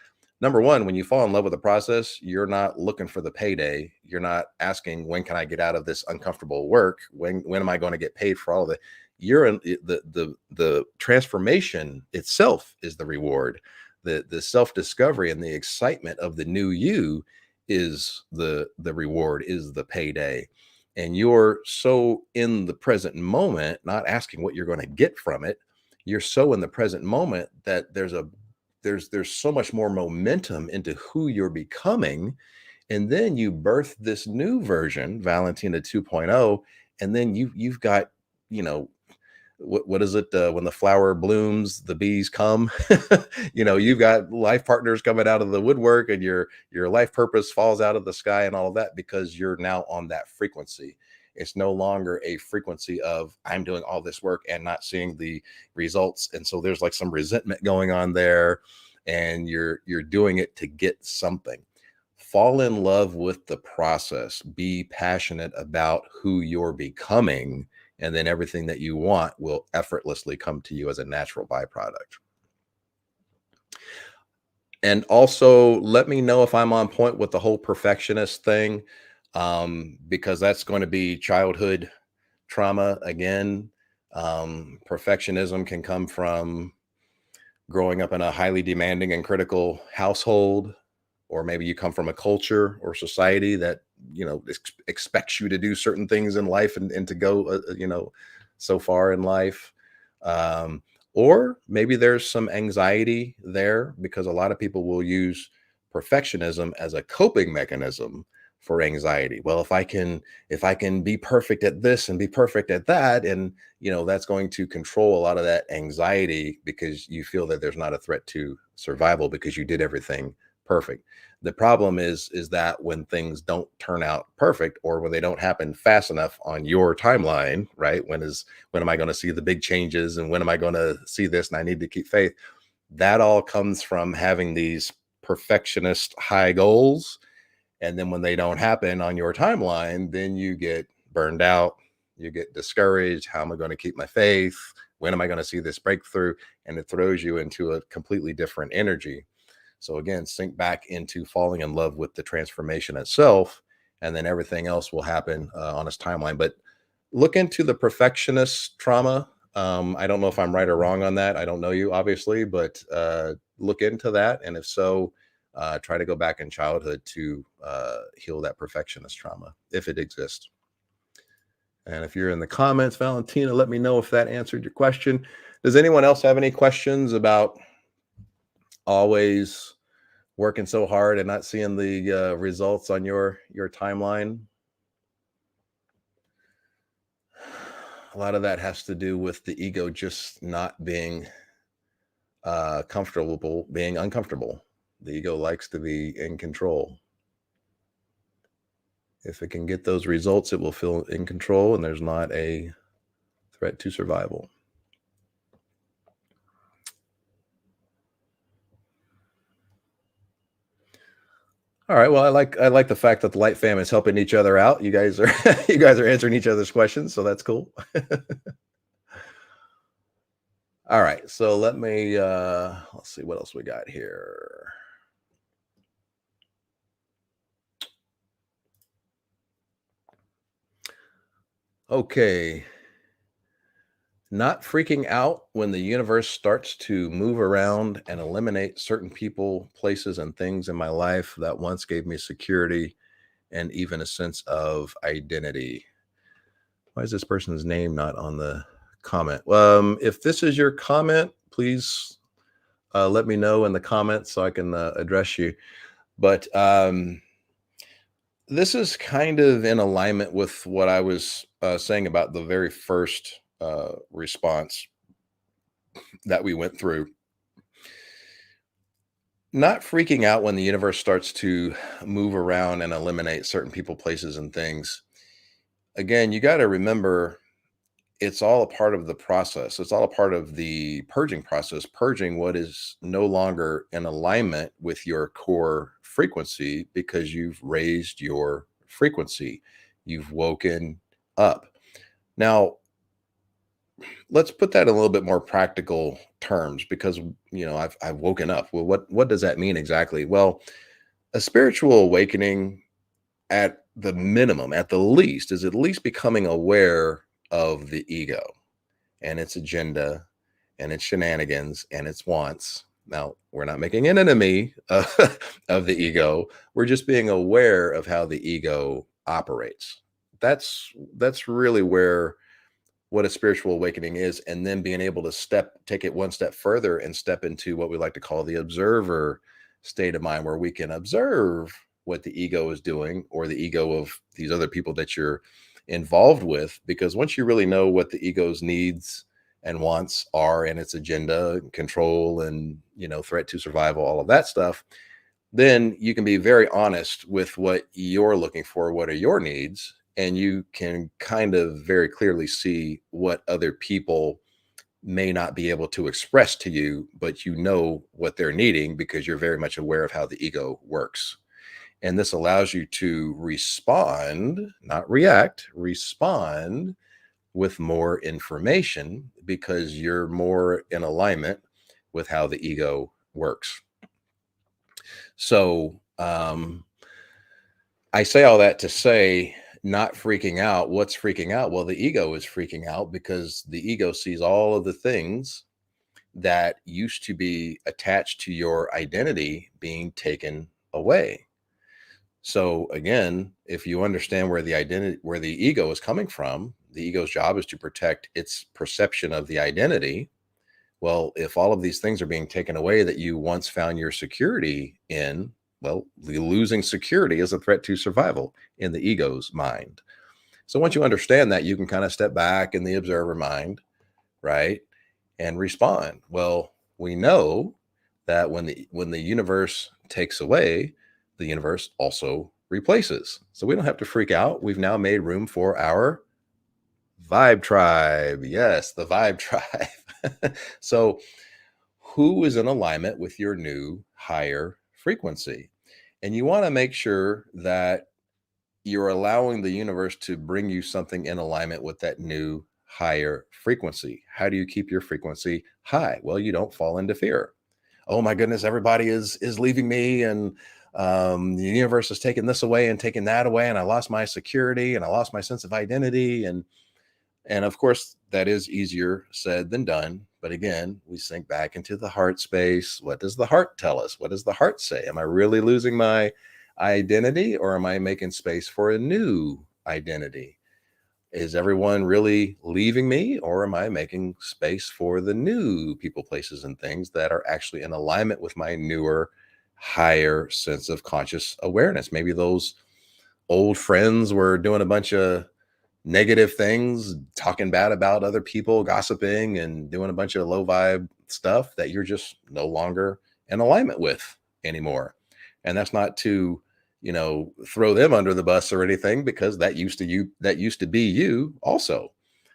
number one, when you fall in love with the process, you're not looking for the payday. You're not asking, when can I get out of this uncomfortable work? When am I going to get paid for all of it? You're in the transformation itself is the reward. The self-discovery and the excitement of the new you is the reward, is the payday. And you're so in the present moment, not asking what you're going to get from it. You're so in the present moment that there's so much more momentum into who you're becoming. And then you birth this new version, Valentina 2.0, and then you've got, you know, what is it, when the flower blooms the bees come. You've got life partners coming out of the woodwork, and your life purpose falls out of the sky and all of that, because you're now on that frequency. It's no longer a frequency of, I'm doing all this work and not seeing the results, and so there's like some resentment going on there, and you're doing it to get something. Fall in love with the process, be passionate about who you're becoming, and then everything that you want will effortlessly come to you as a natural byproduct. And also, let me know if I'm on point with the whole perfectionist thing, because that's going to be childhood trauma again. Perfectionism can come from growing up in a highly demanding and critical household, or maybe you come from a culture or society that expects you to do certain things in life, and to go so far in life. um, or maybe there's some anxiety there, because a lot of people will use perfectionism as a coping mechanism for anxiety. Well, if I can be perfect at this and be perfect at that, and that's going to control a lot of that anxiety, because you feel that there's not a threat to survival because you did everything perfect. The problem is that when things don't turn out perfect, or when they don't happen fast enough on your timeline, right? When am I going to see the big changes, and when am I going to see this, and I need to keep faith? That all comes from having these perfectionist high goals, and then when they don't happen on your timeline, then you get burned out, you get discouraged. How am I going to keep my faith? When am I going to see this breakthrough? And it throws you into a completely different energy. So again, sink back into falling in love with the transformation itself, and then everything else will happen on its timeline. But look into the perfectionist trauma. I don't know if I'm right or wrong on that. I don't know you, obviously, but look into that. And if so, try to go back in childhood to heal that perfectionist trauma, if it exists. And if you're in the comments, Valentina, let me know if that answered your question. Does anyone else have any questions about always working so hard and not seeing the results on your timeline? A lot of that has to do with the ego just not being comfortable being uncomfortable. The ego likes to be in control. If it can get those results, it will feel in control, and there's not a threat to survival. All right. Well, I like the fact that the Light Fam is helping each other out. You guys are you guys are answering each other's questions, so that's cool. All right. So let me let's see what else we got here. Okay. Not freaking out when the universe starts to move around and eliminate certain people, places, and things in my life that once gave me security and even a sense of identity. Why is this person's name not on the comment? If this is your comment, please let me know in the comments so I can address you. But this is kind of in alignment with what I was saying about the very first response that we went through. Not freaking out when the universe starts to move around and eliminate certain people, places, and things. again, you got to remember it's all a part of the process. It's all a part of the purging process, purging what is no longer in alignment with your core frequency because you've raised your frequency. You've woken up. Now, let's put that in a little bit more practical terms because I've woken up. Well, what does that mean exactly? Well, a spiritual awakening at the minimum, at the least, is at least becoming aware of the ego and its agenda and its shenanigans and its wants. Now, we're not making an enemy of the ego. We're just being aware of how the ego operates. That's really where what a spiritual awakening is, and then being able to take it one step further and step into what we like to call the observer state of mind, where we can observe what the ego is doing or the ego of these other people that you're involved with. Because once you really know what the ego's needs and wants are and its agenda, control, and threat to survival, all of that stuff, then you can be very honest with what you're looking for, what are your needs, and you can kind of very clearly see what other people may not be able to express to you, but you know what they're needing because you're very much aware of how the ego works. And this allows you to respond, not react, respond with more information because you're more in alignment with how the ego works. So, I say all that to say, not freaking out. What's freaking out? Well, the ego is freaking out because the ego sees all of the things that used to be attached to your identity being taken away. So again, if you understand where where the ego is coming from, the ego's job is to protect its perception of the identity. Well, if all of these things are being taken away that you once found your security in, well, losing security is a threat to survival in the ego's mind. So once you understand that, you can kind of step back in the observer mind, right? And respond. Well, we know that when the universe takes away, the universe also replaces. So we don't have to freak out. We've now made room for our vibe tribe. Yes, the vibe tribe. So who is in alignment with your new higher frequency? And you want to make sure that you're allowing the universe to bring you something in alignment with that new higher frequency. How do you keep your frequency high? Well, you don't fall into fear. Oh my goodness, everybody is leaving me, and the universe is taking this away and taking that away, and I lost my security and I lost my sense of identity, and of course, that is easier said than done. But again, we sink back into the heart space. What does the heart tell us? What does the heart say? Am I really losing my identity, or am I making space for a new identity? Is everyone really leaving me, or am I making space for the new people, places, and things that are actually in alignment with my newer, higher sense of conscious awareness? Maybe those old friends were doing a bunch of negative things, talking bad about other people, gossiping, and doing a bunch of low vibe stuff that you're just no longer in alignment with anymore. And that's not to, throw them under the bus or anything, because that used to be you also.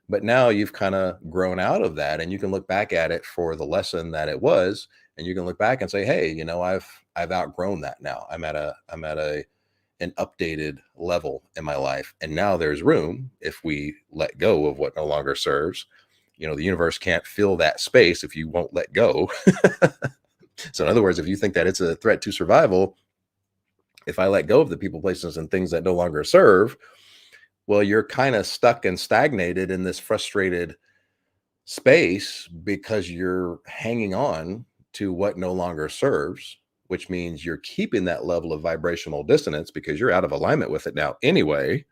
But now you've kind of grown out of that, and you can look back at it for the lesson that it was, and you can look back and say, hey, I've outgrown that now. I'm at an updated level in my life. And now there's room, if we let go of what no longer serves. The universe can't fill that space if you won't let go. So in other words, if you think that it's a threat to survival, if I let go of the people, places, and things that no longer serve, well, you're kind of stuck and stagnated in this frustrated space because you're hanging on to what no longer serves, which means you're keeping that level of vibrational dissonance because you're out of alignment with it now anyway.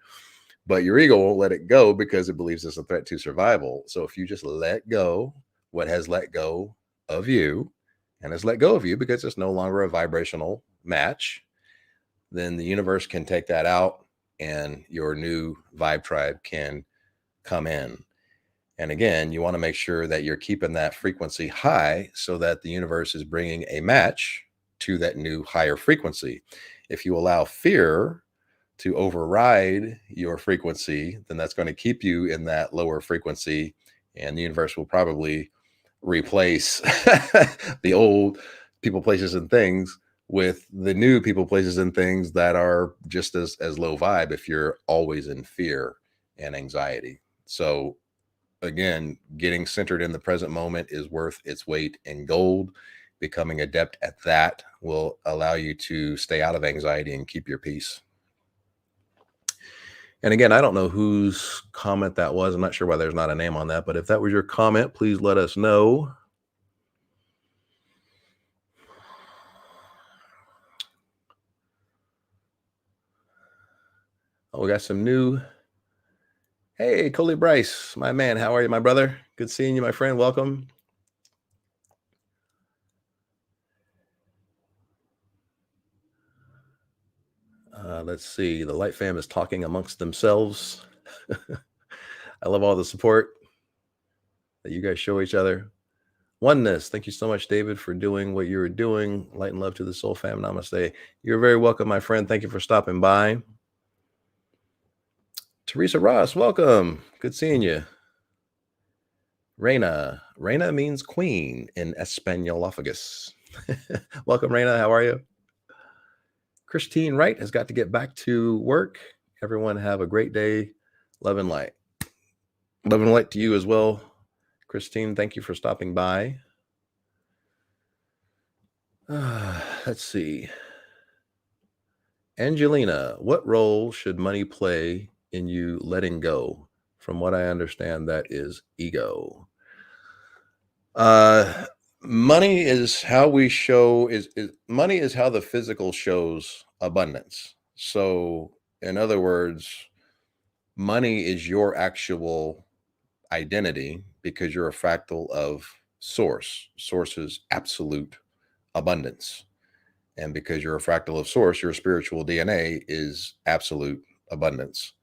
But your ego won't let it go because it believes it's a threat to survival. So if you just let go what has let go of you, and has let go of you because it's no longer a vibrational match, then the universe can take that out and your new vibe tribe can come in. And again, you want to make sure that you're keeping that frequency high so that the universe is bringing a match to that new higher frequency. If you allow fear to override your frequency, then that's going to keep you in that lower frequency. And the universe will probably replace the old people, places, and things with the new people, places, and things that are just as low vibe if you're always in fear and anxiety. So again, getting centered in the present moment is worth its weight in gold. Becoming adept at that will allow you to stay out of anxiety and keep your peace. And again, I don't know whose comment that was. I'm not sure why there's not a name on that, but if that was your comment, please let us know. Oh, we got some new. Hey, Coley Bryce, my man. How are you, my brother? Good seeing you, my friend. Welcome. Let's see. The Light Fam is talking amongst themselves. I love all the support that you guys show each other. Oneness. Thank you so much, David, for doing what you were doing. Light and love to the Soul Fam. Namaste. You're very welcome, my friend. Thank you for stopping by. Teresa Ross, welcome. Good seeing you. Reina. Reina means queen in Espanolophagus. Welcome, Reina. How are you? Christine Wright has got to get back to work. Everyone have a great day. Love and light. Love and light to you as well. Christine, thank you for stopping by. Let's see. Angelina, what role should money play in you letting go? From what I understand, that is ego. Money is how we show is money is how the physical shows abundance. So in other words, money is your actual identity because you're a fractal of source. Source is absolute abundance. And because you're a fractal of source, your spiritual DNA is absolute abundance.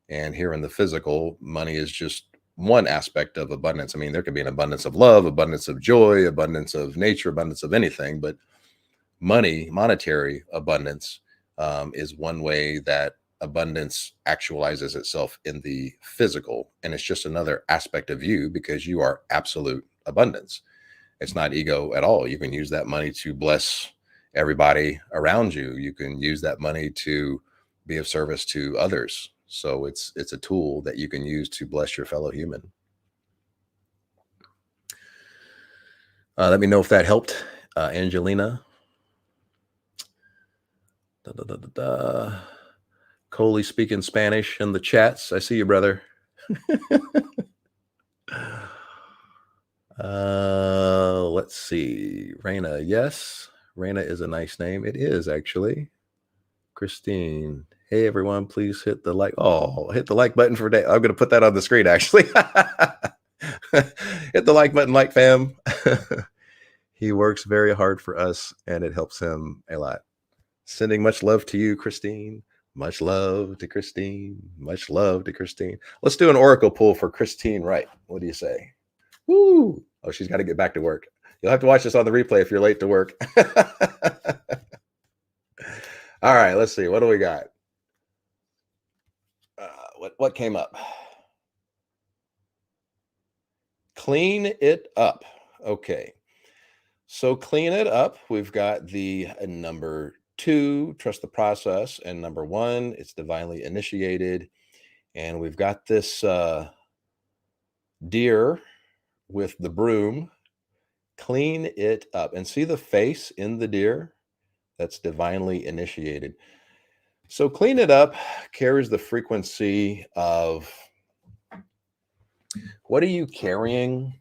And here in the physical, money is just one aspect of abundance. I mean, there could be an abundance of love, abundance of joy, abundance of nature, abundance of anything, but money, monetary abundance, is one way that abundance actualizes itself in the physical. And it's just another aspect of you because you are absolute abundance. It's not ego at all. You can use that money to bless everybody around you. You can use that money to be of service to others. So it's a tool that you can use to bless your fellow human. Let me know if that helped, Angelina. Coley speaking Spanish in the chats. I see you, brother. Let's see. Reina, yes. Reina is a nice name. It is actually. Christine. Hey everyone, please hit the like. Oh, hit the like button for Dave. I'm going to put that on the screen actually. Hit the like button, like fam. He works very hard for us and it helps him a lot. Sending much love to you, Christine. Much love to Christine. Much love to Christine. Let's do an oracle pull for Christine Wright. What do you say? Woo! Oh, she's got to get back to work. You'll have to watch this on the replay if you're late to work. All right, let's see. What do we got? What came up? Clean it up. Okay. So clean it up. We've got the number 2, trust the process, and number 1, it's divinely initiated. And we've got this deer with the broom. Clean it up. And see the face in the deer? That's divinely initiated. So clean it up carries the frequency of what are you carrying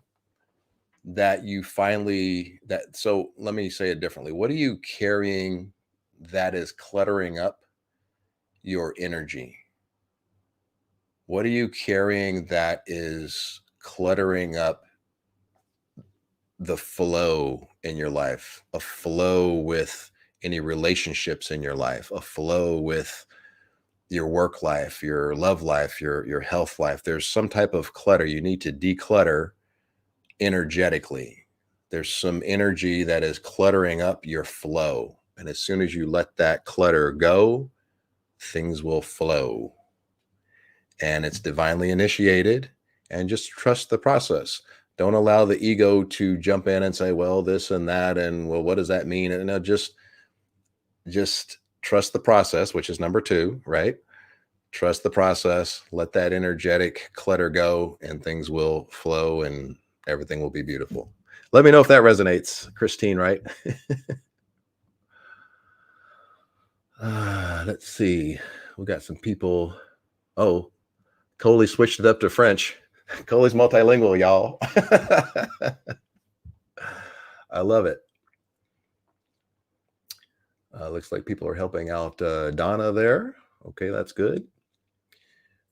that you finally so let me say it differently. What are you carrying that is cluttering up your energy? What are you carrying that is cluttering up the flow in your life, a flow with any relationships in your life, a flow with your work life, your love life, your health life? There's some type of clutter you need to declutter energetically. There's some energy that is cluttering up your flow. And as soon as you let that clutter go, things will flow. And it's divinely initiated, and just trust the process. Don't allow the ego to jump in and say, well, this and that, and well, what does that mean? And no, just trust the process, which is number two, right? Trust the process, let that energetic clutter go, and things will flow and everything will be beautiful. Let me know if that resonates, Christine, right? Let's see. We got some people. Oh, Coley switched it up to French. Coley's multilingual, y'all. I love it. Looks like people are helping out Donna there. Okay, that's good.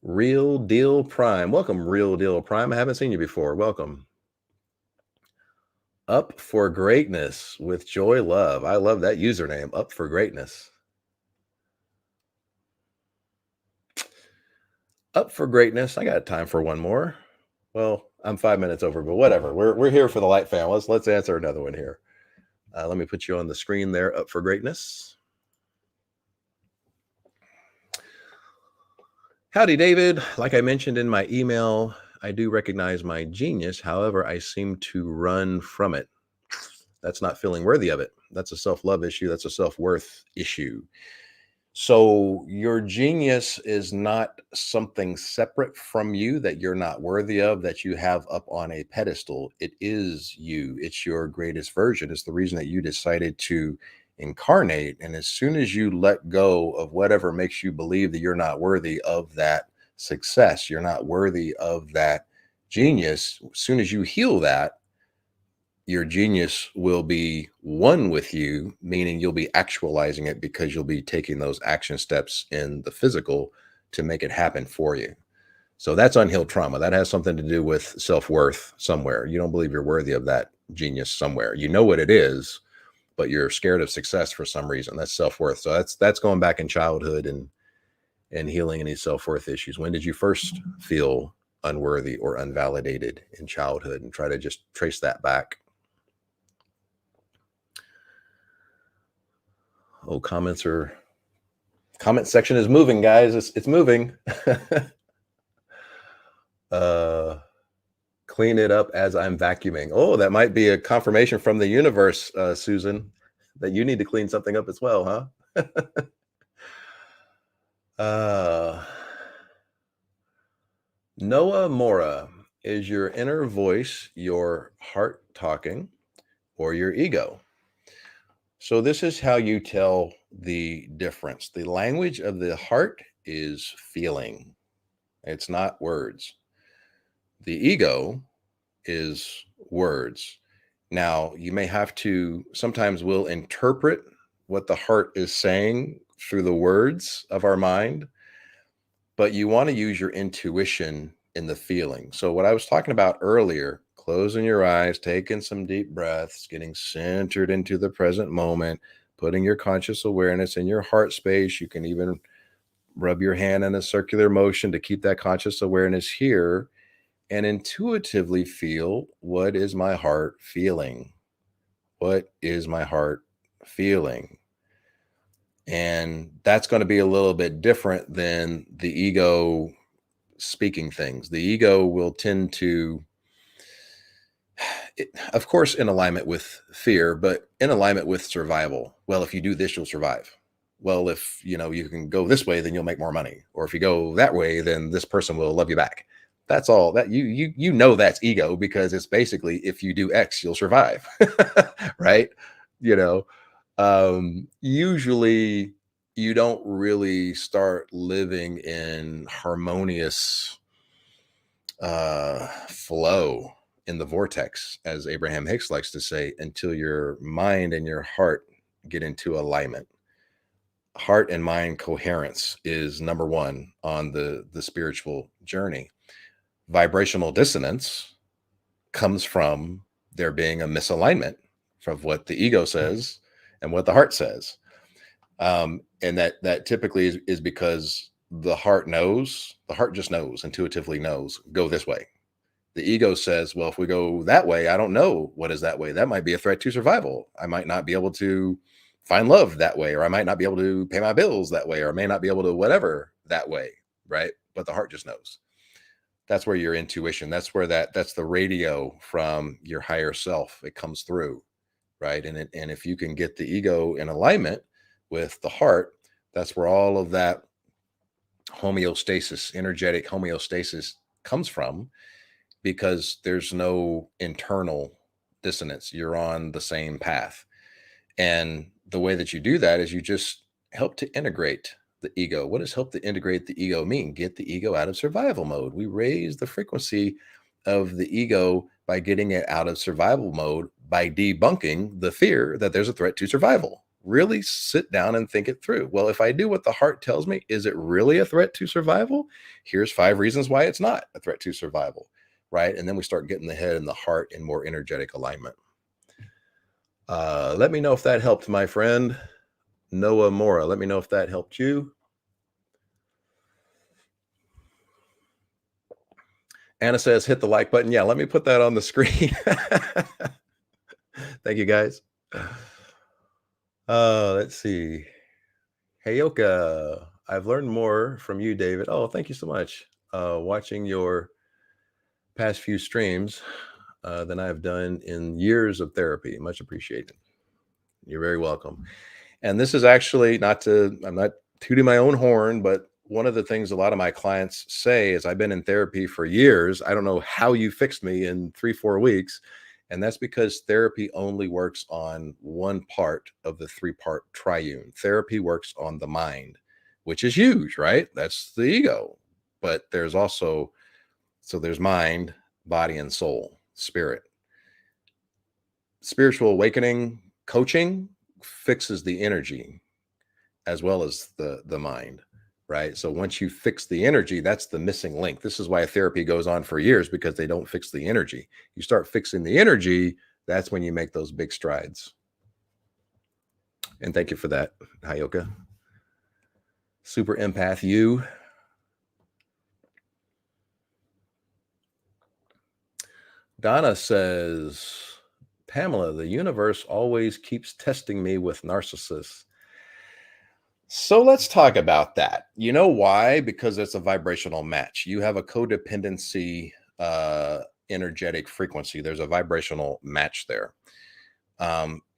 Real Deal Prime. Welcome, Real Deal Prime. I haven't seen you before. Welcome. Up for Greatness with Joy Love. I love that username, Up for Greatness. Up for Greatness. I got time for one more. Well, I'm 5 minutes over, but whatever. We're here for the light fan. Let's answer another one here. Let me put you on the screen there. Up for Greatness. Howdy, David. Like I mentioned in my email, I do recognize my genius. However, I seem to run from it. That's not feeling worthy of it. That's a self-love issue. That's a self-worth issue. So your genius is not something separate from you that you're not worthy of, that you have up on a pedestal. It is you. It's your greatest version. It's the reason that you decided to incarnate. And as soon as you let go of whatever makes you believe that you're not worthy of that success, you're not worthy of that genius, as soon as you heal that, your genius will be one with you, meaning you'll be actualizing it because you'll be taking those action steps in the physical to make it happen for you. So that's unhealed trauma. That has something to do with self-worth somewhere. You don't believe you're worthy of that genius somewhere. You know what it is, but you're scared of success for some reason. That's self-worth. So that's going back in childhood and healing any self-worth issues. When did you first feel unworthy or unvalidated in childhood? And try to just trace that back. Oh, comment section is moving, guys. It's moving. Clean it up as I'm vacuuming. Oh, that might be a confirmation from the universe, Susan, that you need to clean something up as well, huh? Noah Mora, is your inner voice your heart talking or your ego? So this is how you tell the difference. The language of the heart is feeling. It's not words. The ego is words. Now, you may have to, sometimes we'll interpret what the heart is saying through the words of our mind, but you want to use your intuition in the feeling. So what I was talking about earlier, closing your eyes, taking some deep breaths, getting centered into the present moment, putting your conscious awareness in your heart space. You can even rub your hand in a circular motion to keep that conscious awareness here and intuitively feel, what is my heart feeling? What is my heart feeling? And that's going to be a little bit different than the ego speaking things. The ego will tend to, of course, in alignment with fear, but in alignment with survival. Well, if you do this, you'll survive. Well, if you can go this way, then you'll make more money. Or if you go that way, then this person will love you back. That's all that that's ego, because it's basically, if you do X, you'll survive. Right? Usually you don't really start living in harmonious flow in the vortex, as Abraham Hicks likes to say, until your mind and your heart get into alignment. Heart and mind coherence is number one on the spiritual journey. Vibrational dissonance comes from there being a misalignment from what the ego says and what the heart says. And that typically is because the heart just knows, intuitively knows, go this way. The ego says, well, if we go that way, I don't know what is that way. That might be a threat to survival. I might not be able to find love that way, or I might not be able to pay my bills that way, or I may not be able to whatever that way, right? But the heart just knows. That's where your intuition, that's the radio from your higher self. It comes through, right? And if you can get the ego in alignment with the heart, that's where all of that homeostasis, energetic homeostasis comes from, because there's no internal dissonance. You're on the same path. And the way that you do that is you just help to integrate the ego. What does help to integrate the ego mean? Get the ego out of survival mode. We raise the frequency of the ego by getting it out of survival mode, by debunking the fear that there's a threat to survival. Really sit down and think it through. Well, if I do what the heart tells me, is it really a threat to survival? Here's 5 reasons why it's not a threat to survival, right? And then we start getting the head and the heart in more energetic alignment. Let me know if that helped, my friend. Noah Mora, let me know if that helped you. Anna says, hit the like button. Yeah, let me put that on the screen. Thank you, guys. Let's see. Heyoka, I've learned more from you, David. Oh, thank you so much. Watching your past few streams than I've done in years of therapy. Much appreciated. You're very welcome. And this is actually I'm not tooting my own horn, but one of the things a lot of my clients say is, I've been in therapy for years. I don't know how you fixed me in 3-4 weeks. And that's because therapy only works on one part of the 3-part triune. Therapy works on the mind, which is huge, right? That's the ego. But there's also, there's mind, body, and soul, spirit. Spiritual awakening coaching fixes the energy as well as the mind, right? So once you fix the energy, that's the missing link. This is why therapy goes on for years, because they don't fix the energy. You start fixing the energy, that's when you make those big strides. And thank you for that, Hayoka. Super empath, you. Donna says, Pamela, the universe always keeps testing me with narcissists. So let's talk about that. You know why? Because it's a vibrational match. You have a codependency energetic frequency. There's a vibrational match there.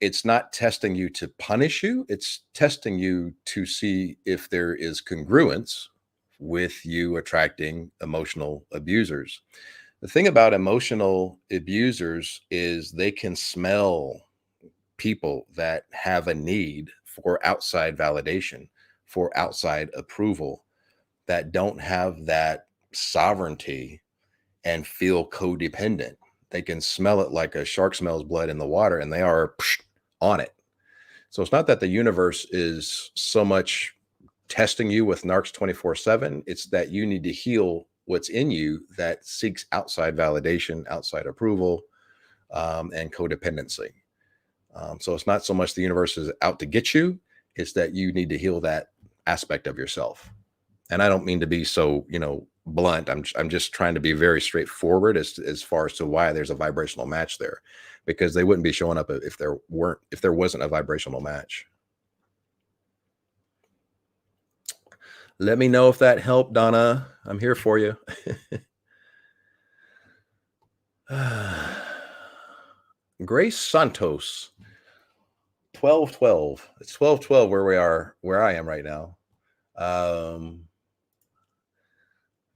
It's not testing you to punish you. It's testing you to see if there is congruence with you attracting emotional abusers. The thing about emotional abusers is they can smell people that have a need for outside validation, for outside approval, that don't have that sovereignty and feel codependent. They can smell it like a shark smells blood in the water, and they are on it. So it's not that the universe is so much testing you with narcs 24/7. It's that you need to heal what's in you that seeks outside validation, outside approval, and codependency. So it's not so much the universe is out to get you. It's that you need to heal that aspect of yourself. And I don't mean to be so, blunt. I'm just trying to be very straightforward as far as to why there's a vibrational match there, because they wouldn't be showing up if there wasn't a vibrational match. Let me know if that helped, Donna. I'm here for you. Grace Santos, 1212. It's 1212 where I am right now. I'm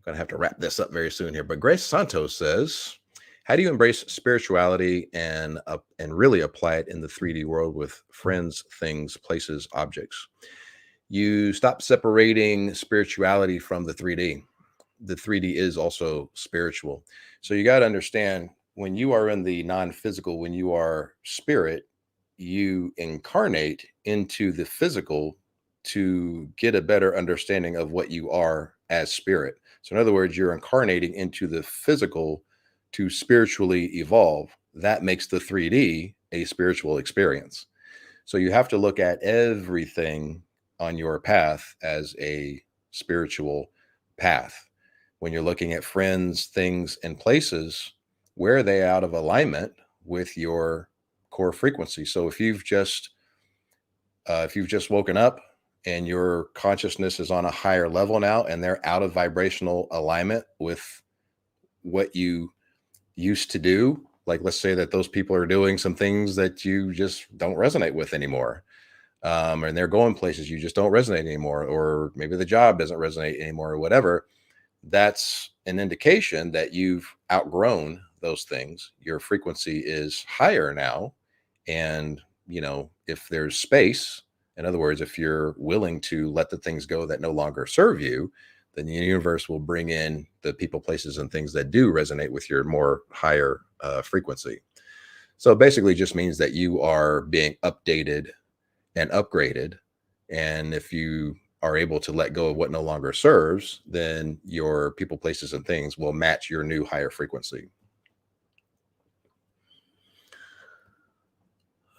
gonna have to wrap this up very soon here. But Grace Santos says, how do you embrace spirituality and really apply it in the 3D world with friends, things, places, objects? You stop separating spirituality from the 3D. The 3D is also spiritual. So you got to understand, when you are in the non-physical, when you are spirit, you incarnate into the physical to get a better understanding of what you are as spirit. So in other words, you're incarnating into the physical to spiritually evolve. That makes the 3D a spiritual experience. So you have to look at everything on your path as a spiritual path. When you're looking at friends, things, and places, where are they out of alignment with your core frequency? So if you've just If you've just woken up and your consciousness is on a higher level now and they're out of vibrational alignment with what you used to do, like let's say that those people are doing some things that you just don't resonate with anymore, and they're going places you just don't resonate anymore, or maybe the job doesn't resonate anymore, or whatever, that's an indication that you've outgrown those things. Your frequency is higher now. And, if there's space, in other words, if you're willing to let the things go that no longer serve you, then the universe will bring in the people, places, and things that do resonate with your more higher frequency. So it basically just means that you are being updated and upgraded. And if you are able to let go of what no longer serves, then your people, places, and things will match your new higher frequency.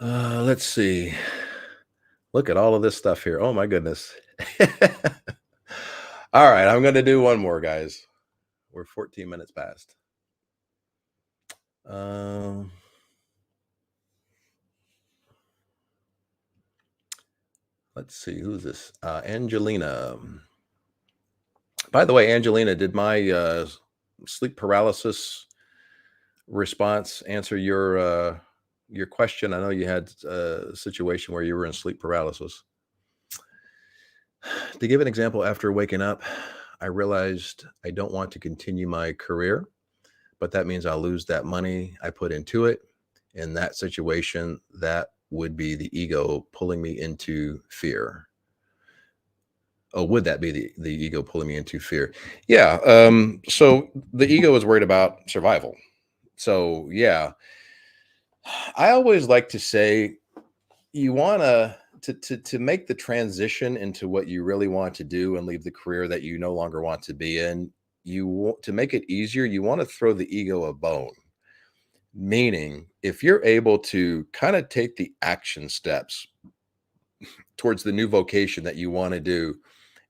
Let's see. Look at all of this stuff here. Oh my goodness. All right, I'm going to do one more, guys. We're 14 minutes past. Let's see, who's this? Angelina. By the way, Angelina, did my sleep paralysis response answer your question? I know you had a situation where you were in sleep paralysis. To give an example, after waking up, I realized I don't want to continue my career, but that means I'll lose that money I put into it. In that situation, that would be the ego pulling me into fear. Oh, would that be the ego pulling me into fear? Yeah. So the ego is worried about survival. So yeah, I always like to say you want to make the transition into what you really want to do and leave the career that you no longer want to be in. You want to make it easier. You want to throw the ego a bone. Meaning, if you're able to kind of take the action steps towards the new vocation that you want to do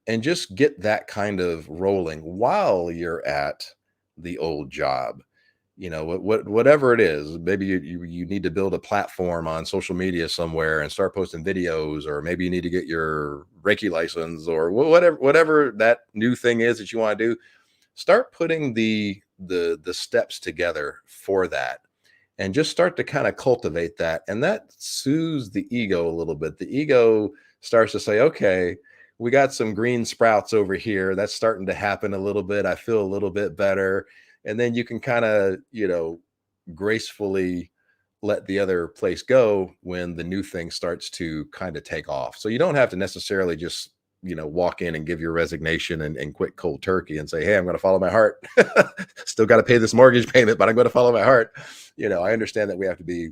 and just get that kind of rolling while you're at the old job, whatever it is, maybe you need to build a platform on social media somewhere and start posting videos, or maybe you need to get your Reiki license, or whatever that new thing is that you want to do. Start putting the steps together for that, and just start to kind of cultivate that. And that soothes the ego a little bit. The ego starts to say, okay, we got some green sprouts over here. That's starting to happen a little bit. I feel a little bit better. And then you can kind of, gracefully let the other place go when the new thing starts to kind of take off. So you don't have to necessarily just, walk in and give your resignation and quit cold turkey and say, hey, I'm going to follow my heart. Still got to pay this mortgage payment, but I'm going to follow my heart. I understand that we have to be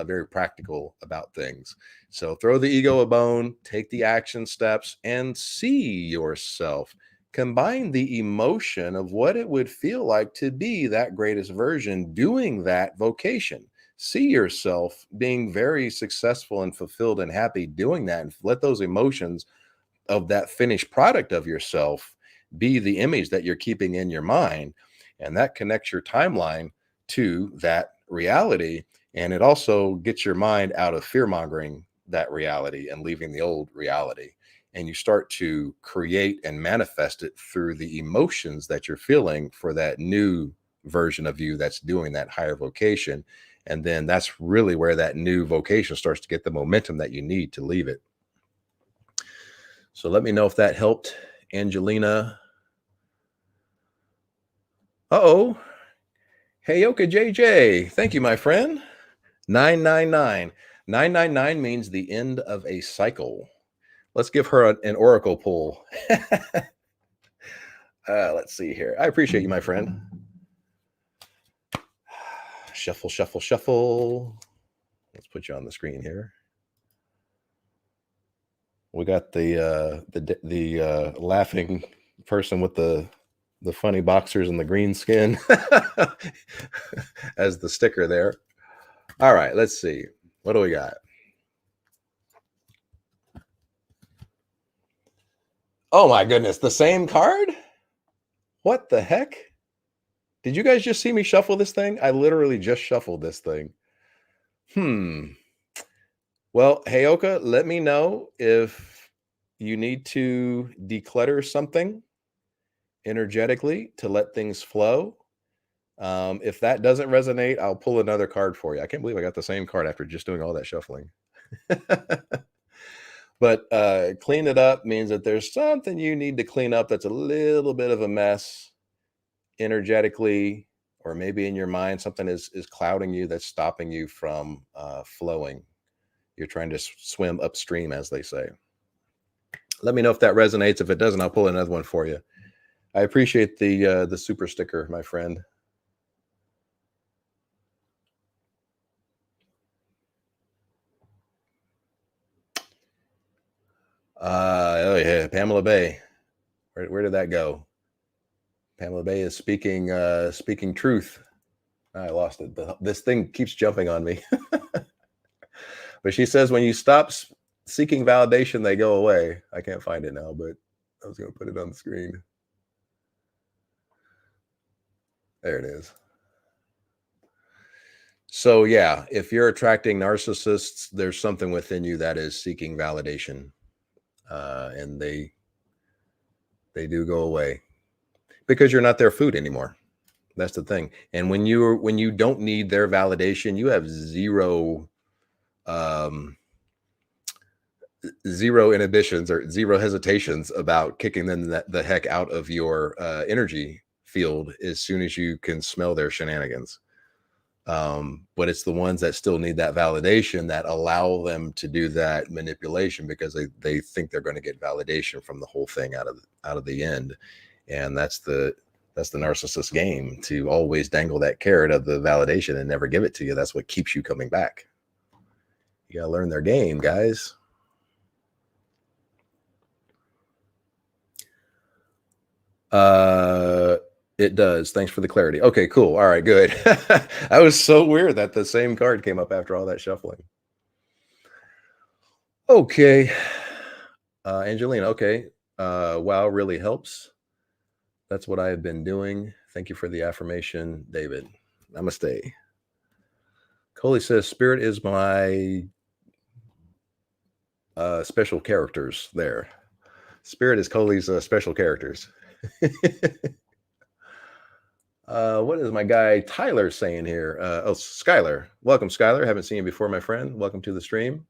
very practical about things. So throw the ego a bone, take the action steps, and see yourself. Combine the emotion of what it would feel like to be that greatest version doing that vocation. See yourself being very successful and fulfilled and happy doing that, and let those emotions of that finished product of yourself be the image that you're keeping in your mind. And that connects your timeline to that reality. And it also gets your mind out of fear mongering that reality and leaving the old reality. And you start to create and manifest it through the emotions that you're feeling for that new version of you that's doing that higher vocation. And then that's really where that new vocation starts to get the momentum that you need to leave it. So let me know if that helped, Angelina. Uh-oh. Hey, Yoka JJ. Thank you, my friend. 999. 999 means the end of a cycle. Let's give her an oracle pull. Let's see here. I appreciate you, my friend. Shuffle, shuffle, shuffle. Let's put you on the screen here. We got the laughing person with the funny boxers and the green skin as the sticker there. All right, let's see. What do we got? Oh my goodness, the same card? What the heck? Did you guys just see me shuffle this thing? I literally just shuffled this thing. Well, Well, hey, Oka, let me know if you need to declutter something energetically to let things flow. If that doesn't resonate, I'll pull another card for you. I can't believe I got the same card after just doing all that shuffling. But clean it up means that there's something you need to clean up that's a little bit of a mess energetically, or maybe in your mind, something is clouding you that's stopping you from flowing. You're trying to swim upstream, as they say. Let me know if that resonates. If it doesn't, I'll pull another one for you. I appreciate the super sticker, my friend. Oh yeah, Pamela Bay. Where did that go? Pamela Bay is speaking truth. I lost it. This thing keeps jumping on me. But she says when you stop seeking validation, they go away. I can't find it now, but I was going to put it on the screen. There it is. So yeah, if you're attracting narcissists, there's something within you that is seeking validation, and they do go away because you're not their food anymore. That's the thing. And when you don't need their validation, you have zero inhibitions or zero hesitations about kicking them the heck out of your energy field as soon as you can smell their shenanigans. But it's the ones that still need that validation that allow them to do that manipulation because they think they're going to get validation from the whole thing out of the end. And that's the narcissist game, to always dangle that carrot of the validation and never give it to you. That's what keeps you coming back. You got to learn their game, guys. It does. Thanks for the clarity. Okay, cool. All right, good. That was so weird that the same card came up after all that shuffling. Okay. Angelina, okay. Wow, really helps. That's what I have been doing. Thank you for the affirmation, David. Namaste. Coley says, Spirit is my special characters there. Spirit is Coley's special characters. What is my guy Tyler saying here? Oh, Skylar. Welcome, Skylar. Haven't seen you before, my friend. Welcome to the stream.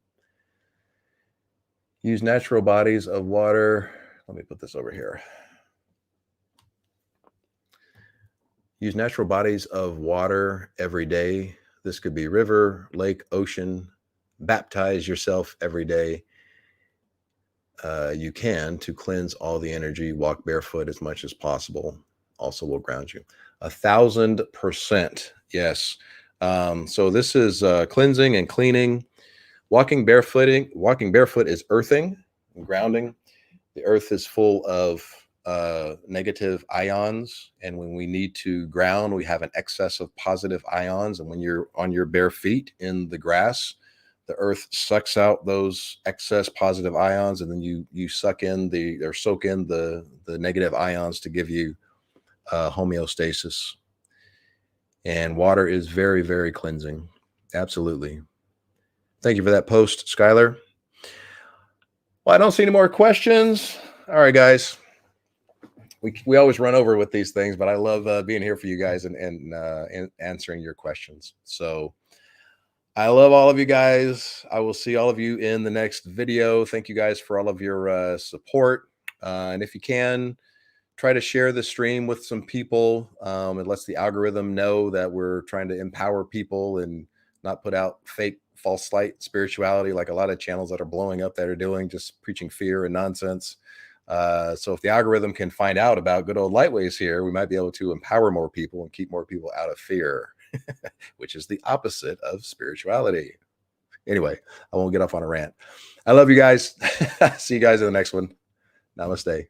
Use natural bodies of water. Let me put this over here. Use natural bodies of water every day. This could be river, lake, ocean. Baptize yourself every day. You can, to cleanse all the energy. Walk barefoot as much as possible. Also will ground you. 1,000%. Yes. So this is cleansing and cleaning. Walking barefoot is earthing and grounding. The earth is full of negative ions, and when we need to ground, we have an excess of positive ions. And when you're on your bare feet in the grass, the earth sucks out those excess positive ions, and then you soak in the negative ions to give you homeostasis. And water is very, very cleansing. Absolutely. Thank you for that post, Skylar. Well, I don't see any more questions. All right, guys. We always run over with these things, but I love being here for you guys and answering your questions. So I love all of you guys. I will see all of you in the next video. Thank you guys for all of your support. And if you can, try to share the stream with some people. It lets the algorithm know that we're trying to empower people and not put out fake, false light spirituality like a lot of channels that are blowing up that are doing, just preaching fear and nonsense. So if the algorithm can find out about good old Lightways here, we might be able to empower more people and keep more people out of fear, which is the opposite of spirituality. Anyway, I won't get off on a rant. I love you guys. See you guys in the next one. Namaste.